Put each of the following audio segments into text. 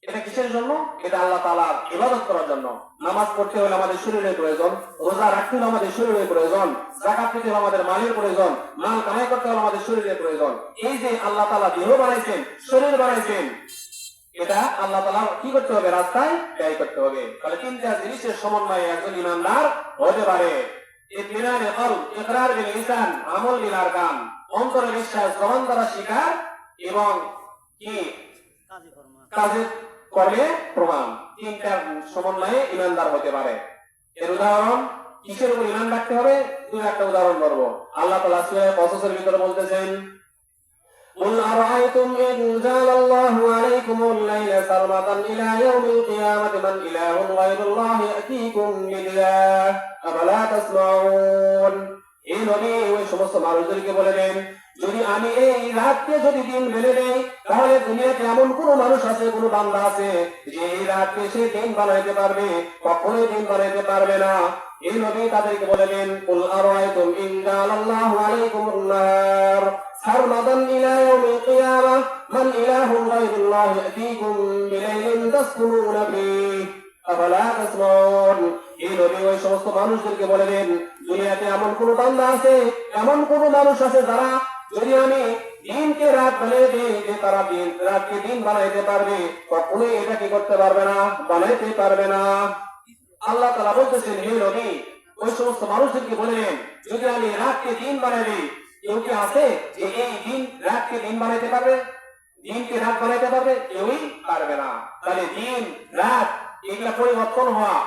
এটা কিসের জন্য? এটা আল্লাহ তাআলার ইবাদত করার জন্য। নামাজ পড়তে হলে আমাদের শরীরের প্রয়োজন, রোজা রাখতে হলে আমাদের শরীরের প্রয়োজন, যাকাত দিতে হলে আমাদের মালের প্রয়োজন, মাল কামাই করতে হলে আমাদের শরীরের প্রয়োজন। এই যে আল্লাহ তাআলা দেহ বানাইছেন, শরীর বানাইছেন, এটা আল্লাহ তাআলা কি করতে হবে? রাস্তায় ব্যয় করতে হবে। তাহলে তিনটা জিনিসের সমন্বয়ে একজন ইমানদার হতে পারে। ইতমিনানে কলব, ইকরার বিল লিসান, আমল বিল আরকান। অন্তরে বিশ্বাস, জবান দ্বারা স্বীকার এবং কি কাজে করলে প্রমাণ। তিনটার সমন্বয়ে ইমানদার হতে পারে। এর উদাহরণ কিসের উপর ইমান রাখতে হবে? দুই একটা উদাহরণ বলবো। আল্লাহ তাআলা সূরা কসসের ভিতরে বলতেছেন, قل أرأيتم إن جعل الله عليكم الليل سرمدا إلى يوم القيامة من إله غير الله يأتيكم بضياء أفلا تسمعون। এই নবী ওই সমস্ত মানুষদেরকে বলে দেন, যদি আমি এই রাতকে যদি দিন বেঁধে দেই, তাহলে দুনিয়াতে এমন কোন মানুষ আছে, কোন বান্দা আছে যে এই রাতকে সে দিন বানাইতে পারবে? কখনোই দিন বানাইতে পারবে না। এই নবী তাদেরকে বলে দেন, কুল আরাইতুম ইন জাআলাল্লাহু আলাইকুমুন নার সারমাদান ইলা ইয়াউমিল কিয়ামাহ মান ইলাহুন গায়রুল্লাহি ইয়াতীকুম বিলাইলিন তাসকুনুনা ফীহি আফালা তাসমাউন। এই নবী ওই সমস্ত মানুষদেরকে বলে দেন, দুনিয়াতে এমন কোন বান্দা আছে, এমন কোন মানুষ আছে যারা যদি আমি দিনকে রাত বানিয়ে দিই, যে তারা দিন রাতকে দিন বানাইতে পারবে? কখনোই এটা কি করতে পারবে না, বানাইতে পারবে না। আল্লাহ তাআলা বলতেছেন, হে নবী ওই সমস্ত মানুষদেরকে বলেন, যদি আমি রাতকে দিন বানাই দিই, কেউ কি আছে যে এই দিন রাতকে দিন বানাইতে পারবে? দিনকে রাত বানাইতে পারবে? কেউই পারবে না। তাহলে দিন রাত এগুলা পরিবর্তন হওয়া,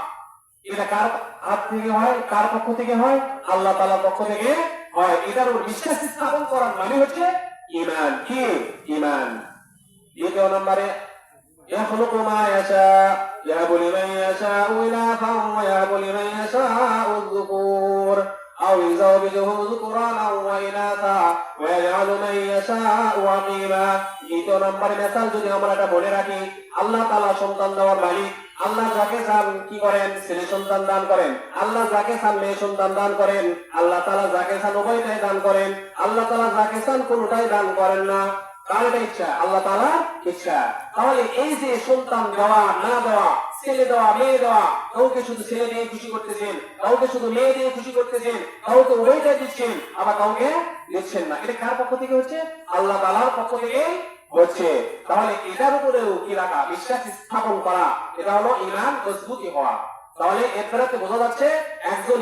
এটা কার হাত থেকে হয়? কার পক্ষ থেকে হয়? আল্লাহ তাআলার পক্ষ থেকে হয়। এটার উপর বিশ্বাস স্থাপন করার মানে হচ্ছে ঈমান। কি ঈমান? দ্বিতীয় নম্বরে يخلق ما يشاء يهب لمن يشاء إناثا ويهب لمن يشاء الذكور أو يزوجهم ذكرانا وإناثا ويجعل من يشاء عقيما। দ্বিতীয় নম্বরে মেসাল যদি আমরা এটা বলে রাখি, আল্লাহ তাআলা সন্তান দেওয়ার মালিক। আল্লাহ যাকে চান কি করেন? ছেলে সন্তান দান করেন। আল্লাহ যাকে চান মেয়ে সন্তান দান করেন। আল্লাহ তাআলা যাকে চান উভয়টাই দান করেন। আল্লাহ তাআলা যাকে চান কোনটাই দান করেন না। কার এটা ইচ্ছা? আল্লাহ তাআলার ইচ্ছা। তাহলে এই যে সন্তান দেওয়া না দেওয়া, ছেলে দেওয়া মেয়ে দেওয়া, কাউকে শুধু ছেলে দিয়ে খুশি করতেছেন, কাউকে শুধু মেয়ে দিয়ে খুশি করতেছেন, কাউকে উভয়টাই দিচ্ছেন, আবার কাউকে দিচ্ছেন না। এটা কার পক্ষ থেকে হচ্ছে? আল্লাহ তাআলার পক্ষ থেকে হচ্ছে। তাহলে এটার উপরেও কি রাখা? বিশ্বাস স্থাপন করা। এটা হলো ঈমান মজবুতি হওয়া। তাহলে এর দ্বারা বোঝা যাচ্ছে একজন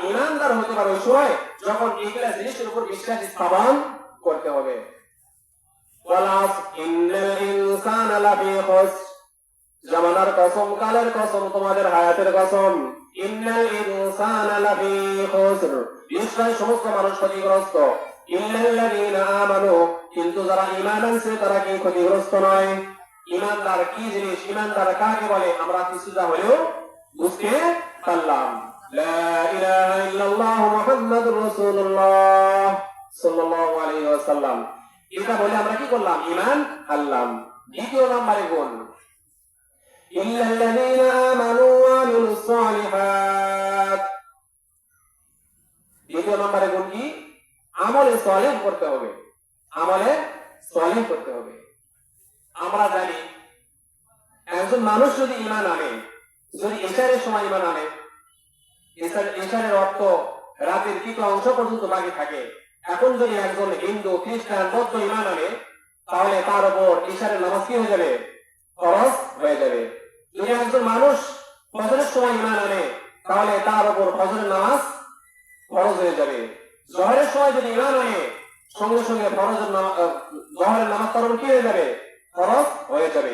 ইমানদার হতে পারে ওই সময় যখন এইগুলা জিনিসের উপর বিশ্বাস স্থাপন করতে হবে। জামানার কসম, কালের কসম, তোমাদের হায়াতের কসম, ইন্নাল ইনসানা লাফী খুসর, নিশ্চয় সমস্ত মানুষ ক্ষতিগ্রস্ত। ইল্লাল্লাযীনা আমানু, কিন্তু যারা ঈমান আনছে তারা কি ক্ষতিগ্রস্ত নয়? ঈমানদার কি জিনিস? ঈমানদার কাকে বলে? আমরা কিছুটা হলেও বুঝতে পারলাম। লা ইলাহা ইল্লাল্লাহ মুহাম্মাদুর রাসূলুল্লাহ সাল্লাল্লাহু আলাইহি ওয়াসাল্লাম, এটা বলে আমরা কি করলাম? ঈমান আনলাম। দ্বিতীয় নম্বরে গুণ ইল্লাল্লাযীনা আমানু ওয়া আমিলুস সালিহাত। দ্বিতীয় নম্বরে গুণ কি? আমলে সালেহ করতে হবে। আমলে সালেহ করতে হবে। আমরা জানি একজন মানুষ যদি ঈমান আনে, যদি ইশারের সময় ঈমান আনে, ইশারের অর্থ রাতের কিছু অংশ পর্যন্ত বাকি থাকে। এখন যদি একজন হিন্দু, খ্রিস্টান, বৌদ্ধ ঈমান আনে, তাহলে তার উপর ইশারের নামাজ কি হয়ে যাবে? ফরজ হয়ে যাবে। যদি একজন মানুষ ফজরের সময় ঈমান আনে, তাহলে তার উপর ফজরের নামাজ ফরজ হয়ে যাবে। জোহরের সময় যদি ঈমান আনে, সঙ্গে সঙ্গে জোহরের নামাজ তার উপর কি হয়ে যাবে? ফরজ হয়ে যাবে।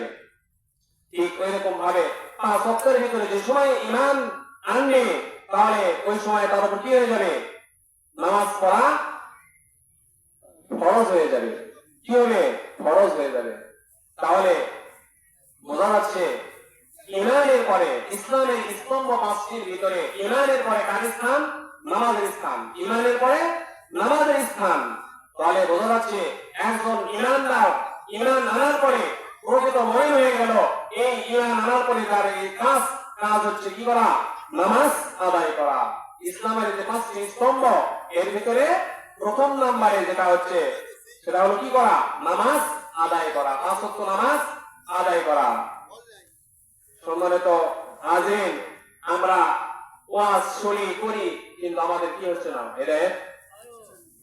ঠিক ওইরকম ভাবে 5 ওয়াক্তের ভিতরে যে সময় ঈমান আনবে, তাহলে ওই সময় তার উপর কি হয়ে যাবে? নামাজ পড়া ফরজ হয়ে যাবে। কি হবে? ফরজ হয়ে যাবে। তাহলে বোঝা যাচ্ছে ঈমানের পরে ইসলামের স্তম্ভ 5টির ভিতরে ঈমানের পরে কার স্থান? নামাজের স্থান। ঈমানের পরে নামাজের স্থান। তাহলে বোঝা যাচ্ছে একজন ঈমানদার ঈমান আনার পরে প্রকৃত মুমিন হয়ে গেল। এই ঈমান আনার পরে তার এই কাজ হচ্ছে কি করা? নামাজ আদায় করা। ইসলামের যে 5টি স্তম্ভ, এর ভিতরে প্রথম নম্বরে যেটা হচ্ছে সেটা হলো কি করা? নামাজ আদায় করা। 5 ওয়াক্ত নামাজ আদায় করা। সম্মানিত হাজিরিন, আমরা ওয়াজ শুনি করি, কিন্তু আমাদের কি হচ্ছে না? হেদায়েত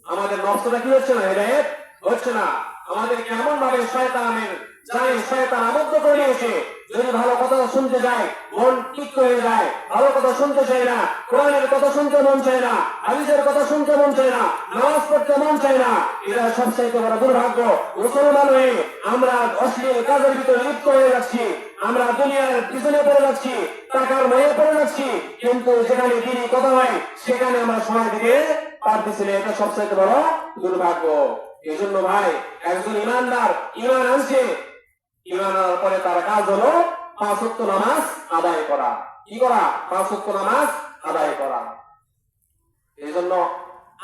আমাদের নফসটা কি হচ্ছে না? হেদায়েত হচ্ছে না। আমাদের কেমন ভাবে শয়তানের জানে শয়তান আবদ্ধ করে নিয়েছে। যদি ভালো কথা শুনতে যায় মন ঠিক হয়ে যায়, ভালো কথা শুনতে চায় না, কোরআনের কথা শুনতে মন চায় না, হাদিসের কথা শুনতে মন চায় না, নামাজ পড়তে মন চায় না। এটা সবচেয়ে বড় দুর্ভাগ্য। মুসলমান হয়ে আমরা অশ্লীল কাজের ভিতরে লিপ্ত হয়ে যাচ্ছি, আমরা দুনিয়ার পিছনে পড়ে যাচ্ছি, টাকার মায়ে পড়ে যাচ্ছি, কিন্তু যেখানে দিনই কথা হয় সেখানে আমরা সময় দিতে পারতেছি না। এটা সবচেয়ে বড় দুর্ভাগ্য। এই জন্য ভাই, একজন ইমানদার ইমান আনছে, ইমান আনার পরে তার কাজ হলো 5 ওয়াক্ত নামাজ আদায় করা। কি করা? 5 ওয়াক্ত নামাজ আদায় করা। এই জন্য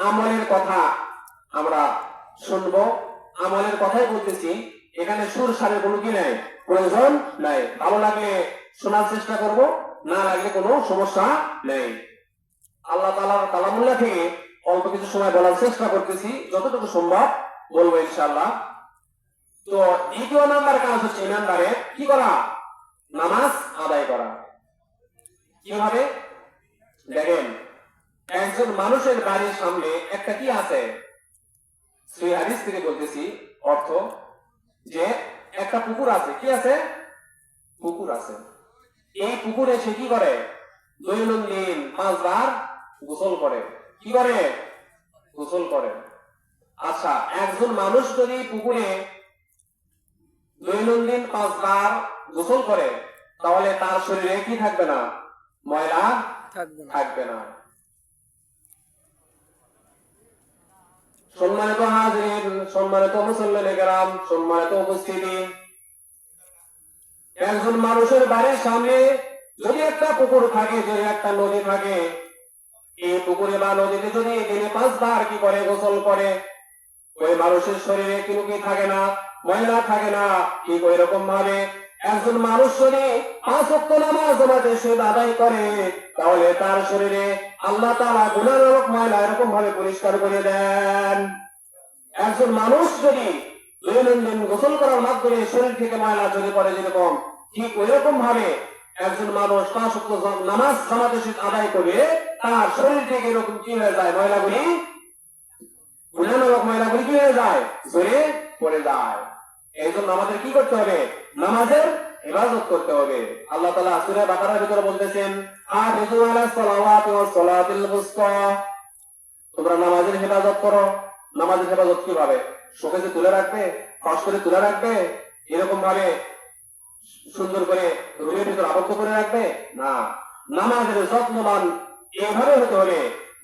আমলের কথা আমরা শুনবো, আমলের কথাই বলতেছি। এখানে সুর সারের কোনো কি নাই, প্রয়োজন নাই। ভালো লাগলে শোনার চেষ্টা করব, না লাগলে কোনো সমস্যা নেই। আল্লাহ তাআলার কালামুল্লাহ থেকে অল্প কিছু সময় বলার চেষ্টা করতেছি, যতটুকু সম্ভব বলবো ইনশাআল্লাহ। তো দ্বিতীয় নাম্বার কাজ হচ্ছে ইমানদারের কি করা? নামাজ আদায় করা। কিভাবে? দেখেন, একজন মানুষের বাড়ির সামনে একটা কি আছে? সেই হাদিস থেকে বলতেছি, অর্থ যে একটা পুকুর আছে। কি আছে? পুকুর আছে। এই পুকুরে সে কি করে? দৈনন্দিন 5 বার গোসল করে। কি করে? গোসল করে। আচ্ছা, একজন মানুষ যদি পুকুরে দৈনন্দিন 5 বার গোসল করে, তাহলে তার শরীরে কি থাকবে না? ময়লা থাকবে না। সম্মানিত হাজিরিন, সম্মানিত মুসল্লিনে কেরাম, সম্মানিত উপস্থিতি, একজন মানুষের বাড়ির সামনে যদি একটা পুকুর থাকে, যদি একটা নদী থাকে, এই পুকুরে বা নদীতে যদি দিনে 5 বার কি করে? গোসল করে, ওই মানুষের শরীরে কোনো কি থাকে না? ময়লা থাকে না। ঠিক ওই রকম ভাবে একজন মানুষ যদি 5 ওয়াক্ত নামাজ জামাতের সহিত আদায় করে, তাহলে তার শরীরে আল্লাহ তাআলা গুনাহ নামক ময়লা এরকম ভাবে পরিষ্কার করে দেন। একজন মানুষ যদি দৈনন্দিন গোসল করার মাধ্যমে শরীর থেকে ময়লা ঝরে পড়ে যেরকম, ঠিক ওই রকম ভাবে একজন মানুষ 5 ওয়াক্ত নামাজ জামাতের সহিত আদায় করে তার শরীর থেকে এরকম কি হয়ে যায়? ময়লাগুলি, গুনাহ নামক ময়লাগুলি কি হয়ে যায়? ঝরে পড়ে যায়। এই জন্য আমাদের কি করতে হবে? নামাজের ইবাদত করতে হবে। আল্লাহ তাআলা সূরা বাকারার ভিতরে বলতেছেন, হাফিজু আলাস সালাওয়াতি ওয়াস সালাতিল বুসতা, তোমরা নামাজের হেফাজত করো। নামাজের হেফাজত কিভাবে? শোকেজে তুলে রাখবে, ফাঁস করে তুলে রাখবে, এরকম ভাবে সুন্দর করে রুমের ভিতরে আবদ্ধ করে রাখবে না। নামাজের যত্নবান এইভাবে হতে হবে,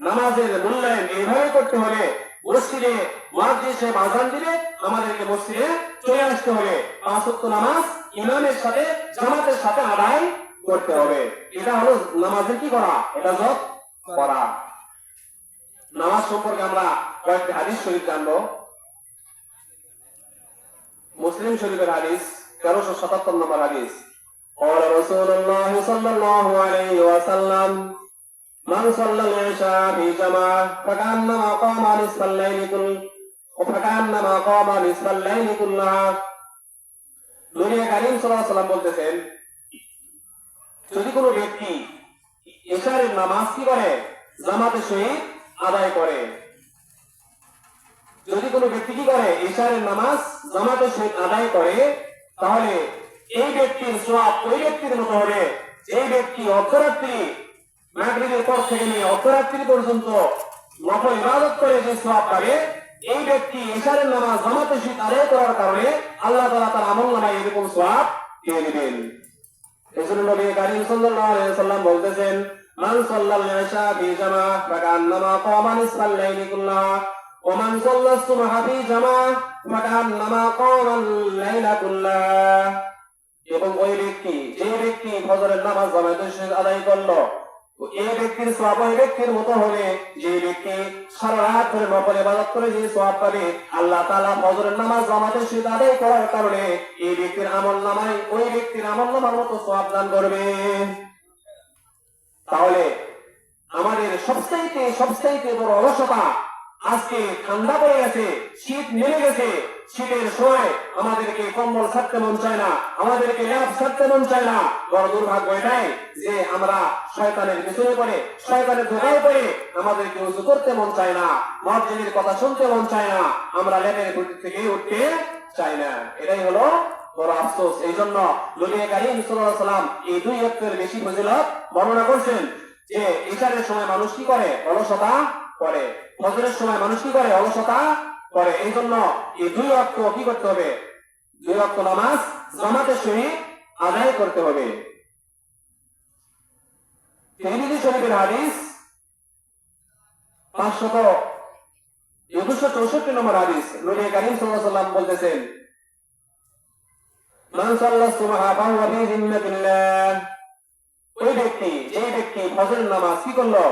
নামাজের মূল্যায়ন এইভাবে করতে হবে। মসজিদে মুয়াজ্জিন সাহেব আযান দিলে আমাদেরকে মসজিদে চলে আসতে হবে। 5 ওয়াক্ত নামাজ ইমামের সাথে জামাতের সাথে আদায় করতে হবে। এটা হলো নামাজের কি করা? হেফাজত করা। নামাজ সম্পর্কে আমরা কয়েকটি হাদিস শরীফ জানবো। মুসলিম শরীফের হাদিস 1377 নম্বর হাদিস। قال رسول الله صلى الله عليه وسلم من صلى العشاء في جماعة فكأنما قام نصف الليل كلها। নবী করিম সাল্লাল্লাহু আলাইহি ওয়াসাল্লাম বলতেছেন, যদি কোনো ব্যক্তি ইশারের নামাজ কি করে? জামাতের সহিত আদায় করে। যদি কোনো ব্যক্তি কি করে? ইশারের নামাজ জামাতের সহিত আদায় করে, তাহলে এই ব্যক্তির সওয়াব ওই ব্যক্তির মতো হবে যে ব্যক্তি অর্ধরাত্রি মাগরিবের পর থেকে নিয়ে অর্ধরাত্রি পর্যন্ত নফল ইবাদত করে যে সওয়াব পাবে, এই ব্যক্তি ইশারের নামাজ জামাতের সহিত আদায় করার কারণে আল্লাহ তাআলা তার আমলনামায় এরকম সওয়াব দিয়ে দিবেন। এজন্য নবী করিম সাল্লাল্লাহু আলাইহি ওয়াসাল্লাম বলতেছেন, মান সাল্লাল ইশা ফি জামাআহ ফাকান্নামা কামা নিসফাল লাইলি কুল্লাহা ওয়া মান সাল্লাস সুবহা ফি জামাআহ ফাকান্নামা কামাল লাইলা কুল্লাহা। এবং ওই ব্যক্তি, যে ব্যক্তি ফজরের নামাজ জামাতের সহিত আদায় করলো, এই ব্যক্তির সওয়াব ওই ব্যক্তির মতো হবে যে ব্যক্তি সারা রাত ধরে নফল ইবাদত করে যে সওয়াব পাবে, আল্লাহ তাআলা ফজরের নামাজ জামাতের সহিত আদায় করার কারণে এই ব্যক্তির আমলনামায় ওই ব্যক্তির আমলনামার মতো সওয়াব দান করবে। তাহলে আমাদের সবচাইতে বড় অলসতা, আজকে ঠান্ডা পড়ে গেছে, শীত নেমে গেছে, শীতের সময় আমাদেরকে কম্বল ছাড়তে মন চায় না, আমাদেরকে ল্যাপ ছাড়তে মন চায় না। বড় দুর্ভাগ্য এটাই যে আমরা শয়তানের পিছনে পড়ে, শয়তানের ধোঁকায় পড়ে আমাদেরকে উঁচু করতে মন চায় না, মসজিদের কথা শুনতে মন চায় না, আমরা ল্যাপের থেকে উঠতে চাই না। এটাই হলো বড় আফসোস। এই জন্য নবী কারীম সাল্লাল্লাহু আলাইহি ওয়াসাল্লাম এই দুই ওয়াক্তের বেশি ফজিলত বর্ণনা করছেন যে ইশারের সময় মানুষ কি করে? অলসতা করে। ফজরের সময় মানুষ কি করে? অলসতা করে। এই জন্য এই দুই ওয়াক্ত কি করতে হবে? দুই ওয়াক্ত নামাজ জামাতের সহিত আদায় করতে হবে। তিরমিজি শরীফের হাদিস 564 নম্বর হাদিস, নবী কারীম সাল্লাল্লাহু আলাইহি ওয়াসাল্লাম বলতেছেন, মান সাল্লাল্লাহু সুবহা ফাহুয়া ফি জিম্মাতিল্লাহ, ওই ব্যক্তি, যে ব্যক্তি ফজরের নামাজ কি করলো?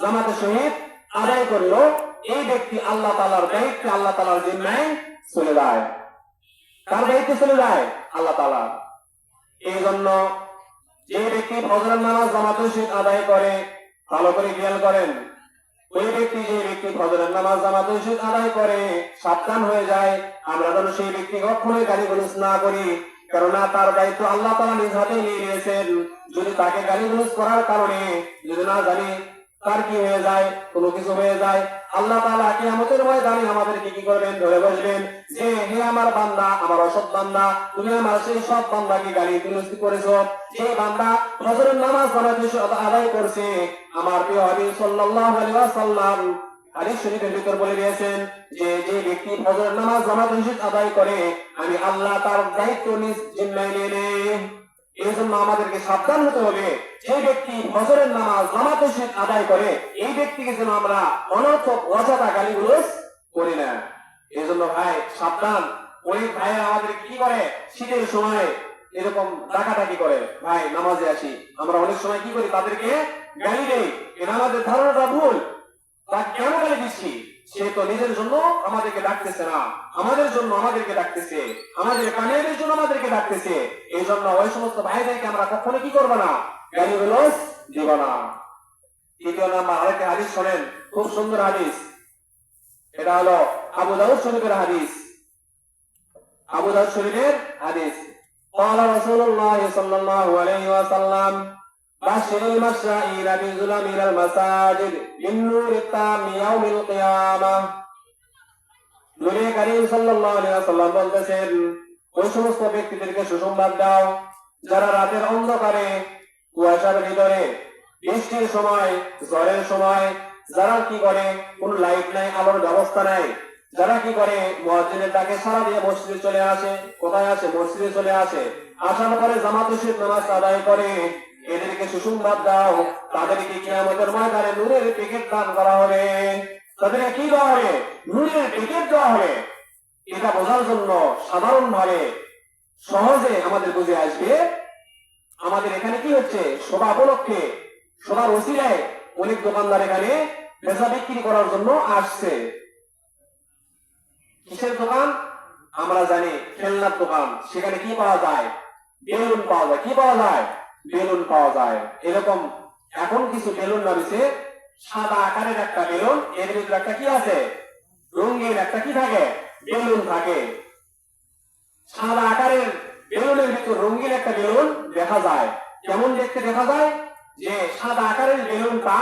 জামাতের সহিত আদায় করলো, এই ব্যক্তি আল্লাহ তাআলার দায়িত্বে, আল্লাহ তাআলার জিম্মায় চলে যায়। কার দায়িত্বে চলে যায়? আল্লাহ তাআলা। এই জন্য যে ব্যক্তি ফজরের নামাজ জামাতের সহিত আদায় করে, ভালো করে খেয়াল করেন, ওই ব্যক্তি, যে ব্যক্তি ফজরের নামাজ জামাতের সহিত আদায় করে, সাবধান হয়ে যায় আমরা যেন সেই ব্যক্তি কখনোই গালিগালাজ না করি, কেননা তার দায়িত্ব আল্লাহ তাআলা নিজ হাতে নিয়ে নিয়েছেন। যদি তাকে গালিগালাজ করার কারণে যদি না জানি তার কি হয়ে যায়, কোনো কিছু হয়ে যায়, আল্লাহ তাআলা কিয়ামতের ময়দানে আমাদেরকে কি করবেন? ধরে বসবেন যে হে আমার বান্দা, আমার অসৎ বান্দা, তুমি আমার সেই সৎ বান্দাকে গালিগালাজ করেছো, যে বান্দা ফজরের নামাজ জামাতের সহিত আদায় করছে। আমার প্রিয় হাবিব সাল্লাল্লাহু আলাইহি ওয়াসাল্লাম হাদিস শরীফের ভিতর বলে দিয়েছেন যে যে ব্যক্তি ফজরের নামাজ জামাতের সহিত আদায় করে, আমি আল্লাহ তার দায়িত্ব নিজ জিম্মায় নিয়ে নেই। এই জন্য আমাদেরকে সাবধান হতে হবে, যে ব্যক্তি ফজরের নামাজ জামাতের সহিত আদায় করে, এই ব্যক্তিকে যেন আমরা অনর্থক অযথা গালিগালাজ করি না। এই জন্য ভাই সাবধান। অনেক ভাইয়েরা আমাদের কি করে? শীতের সময় এরকম ডাকাডাকি করে, ভাই নামাজে আসি, আমরা অনেক সময় কি করি? তাদেরকে গালি দেই। এটা আমাদের ধারণাটা ভুল। তাকে কেন গালি দিচ্ছি? সে তো নিজের জন্য আমাদেরকে ডাকতেছে না, আমাদের জন্য আমাদেরকে ডাকতেছে, আমাদের কামিয়াবের জন্য আমাদেরকে ডাকতেছে। এই জন্য ওই সমস্ত ভাইদেরকে আমরা কখনো কি করবো না? গালিগালাজ দিব না। তৃতীয় নাম্বার আরেকটা হাদিস শোনেন, খুব সুন্দর হাদিস। এটা হলো আবু দাউদ শরীফের হাদিস। আবু দাউদ শরীফের হাদিস। قال رسول الله صلى الله عليه وسلم بشر المشائين بظلم من المساجد من نور التام يوم القيامة। নবী কারীম সাল্লাল্লাহু আলাইহি ওয়াসাল্লাম বলতেছেন, ওই সমস্ত ব্যক্তিদেরকে সুসংবাদ দাও যারা রাতের অন্ধকারে, কুয়াশার ভিতরে, বৃষ্টির সময়, ঝড়ের সময়, যারা কি করে? কোন লাইট নাই, আলোর ব্যবস্থা নাই, যারা কি করে? মুয়াজ্জিনের ডাকে সাড়া দিয়ে মসজিদে চলে আসে। কোথায় আসে? মসজিদে চলে আসে। আসার পরে জামাতের সহিত নামাজ আদায় করে, এদেরকে সুসংবাদ দাও, তাদেরকে কিয়ামতের ময়দানে নূরের টিকিট দান করা হবে। তাদেরকে কি দেওয়া হবে? নূরের টিকিট দেওয়া হবে। এটা বোঝার জন্য সাধারণ ভাবে সহজে আমাদের বুঝে আসবে, আমাদের এখানে কি হচ্ছে? শোভা উপলক্ষে, শোভার ওসিলায় অনেক দোকানদার এখানে বেচা বিক্রি করার জন্য আসছে। কিসের দোকান? আমরা জানি খেলনার দোকান। সেখানে কি পাওয়া যায়? বেলুন পাওয়া যায়। কি পাওয়া যায়? বেলুন পাওয়া যায়। এরকম এখন কিছু বেলুন নামিছে, সাদা আকারের একটা বেলুন, এর ভিতরে একটা কি আছে? রঙিন একটা কি থাকে? বেলুন থাকে। সাদা আকারের বেলুনের ভিতর রঙিন একটা বেলুন দেখা যায়। কেমন দেখতে দেখা যায়? যে সাদা আকারের বেলুনটা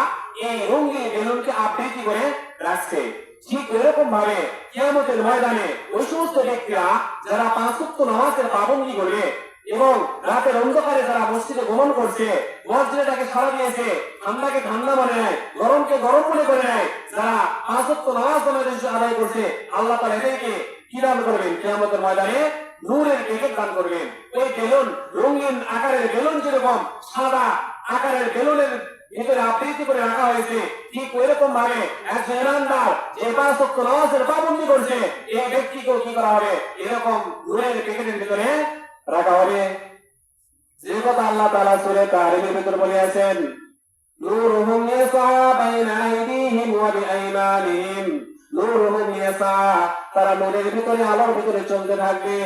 এই রঙিন বেলুনকে আবৃত্তি করে রাখছে। ঠিক এরকম ভাবে কিয়ামতের ময়দানে ওই সমস্ত ব্যক্তিরা যারা 5 ওয়াক্ত নামাজের পাবন্দি করবে এবং রাতের অন্ধকারে যারা মসজিদে গমন করছে, মসজিদটাকে সাড়া দিয়েছে, ঠান্ডাকে ঠান্ডা মনে নেয়, গরমকে গরম মনে করে নেয়, যারা 5 ওয়াক্ত নামাজ আদায় করছে, আল্লাহ তাআলা এদেরকে কি দান করবেন? কিয়ামতের ময়দানে নূরের টিকিট দান করবেন। ওই বেলুন, রঙিন আকারের বেলুন যেরকম সাদা আকারের বেলুনের ভিতরে আবৃত্তি করে রাখা হয়েছে, ঠিক ওইরকম ভাবে একজন ইমানদার যে 5 ওয়াক্ত নামাজের পাবন্দি করছে, এই ব্যক্তিকেও কি করা হবে? এরকম নূরের টিকিটের ভিতরে রাখা হবে। যে কথা আল্লাহ তাআলা সূরা তাহরিমের ভিতরে বলে আছেন, নূরুহুম ইয়াসা বাইনা আইদিহিম ওয়া বিআইমানিহিম, নূরুহুম ইয়াসা, তারা নূরের ভিতরে, আলোর ভিতরে চলতে থাকবে।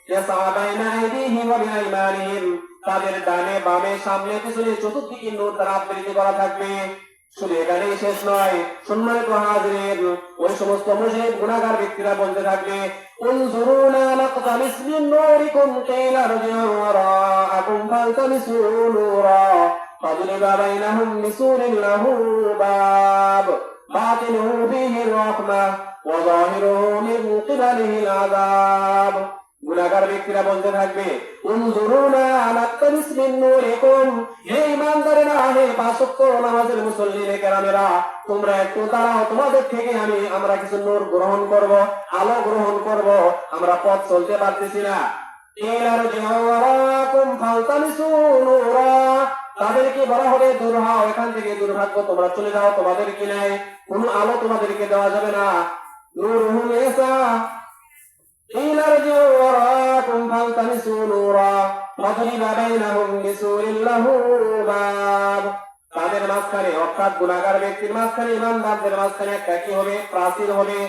ইয়াসা বাইনা আইদিহিম ওয়া বিআইমানিহিম, তাদের ডানে বামে সামনে পিছনে চতুর্দিকে নূর দ্বারা আবৃত করা থাকবে। শুধু এখানেই শেষ নয়, সম্মানিত হাজিরিন, ওই সমস্ত মুশরিক গুনাহগার ব্যক্তিরা বলতে থাকবে, উনজুরুনা নাকতামিস মিন নূরিকুম কিলা রজিউ ওয়ারাআকুম ফালতামিসু নূরা ফাদরিবা বাইনাহুম বিসুরিন লাহু বাব বাতিনুহু ফীহির রাহমাহ ওয়া যাহিরুহু মিন কিবালিহিল আযাব। গুনাহগার ব্যক্তিরা বলতে থাকবে, উনজুরুনা নাকতামিস মিন নূরিকুম, হে ঈমানদারেরা, হে পাঁচ ওয়াক্ত নামাজের মুসল্লিনে কেরামেরা, তোমরা একটু দাঁড়াও, তোমাদের থেকে আমরা কিছু নূর গ্রহণ করব, আলো গ্রহণ করব, আমরা পথ চলতে পারতেছি না। তাদেরকে বলা হবে, দূর হও, এখান থেকে দুর্ভাগ্য, তোমরা চলে যাও, তোমাদের কি নাই, কোন আলো তোমাদেরকে দেওয়া যাবে না। নূরুহুম ইয়াসা قيل ارجعوا وراءكم فالتمسوا نورا فضرب بينهم بسور له باب। তাদের মাঝখানে, অর্থাৎ গুনাহগার ব্যক্তির মাঝখানে, ইমানদারদের মাঝখানে একটা কি হবে? প্রাচীর হবে।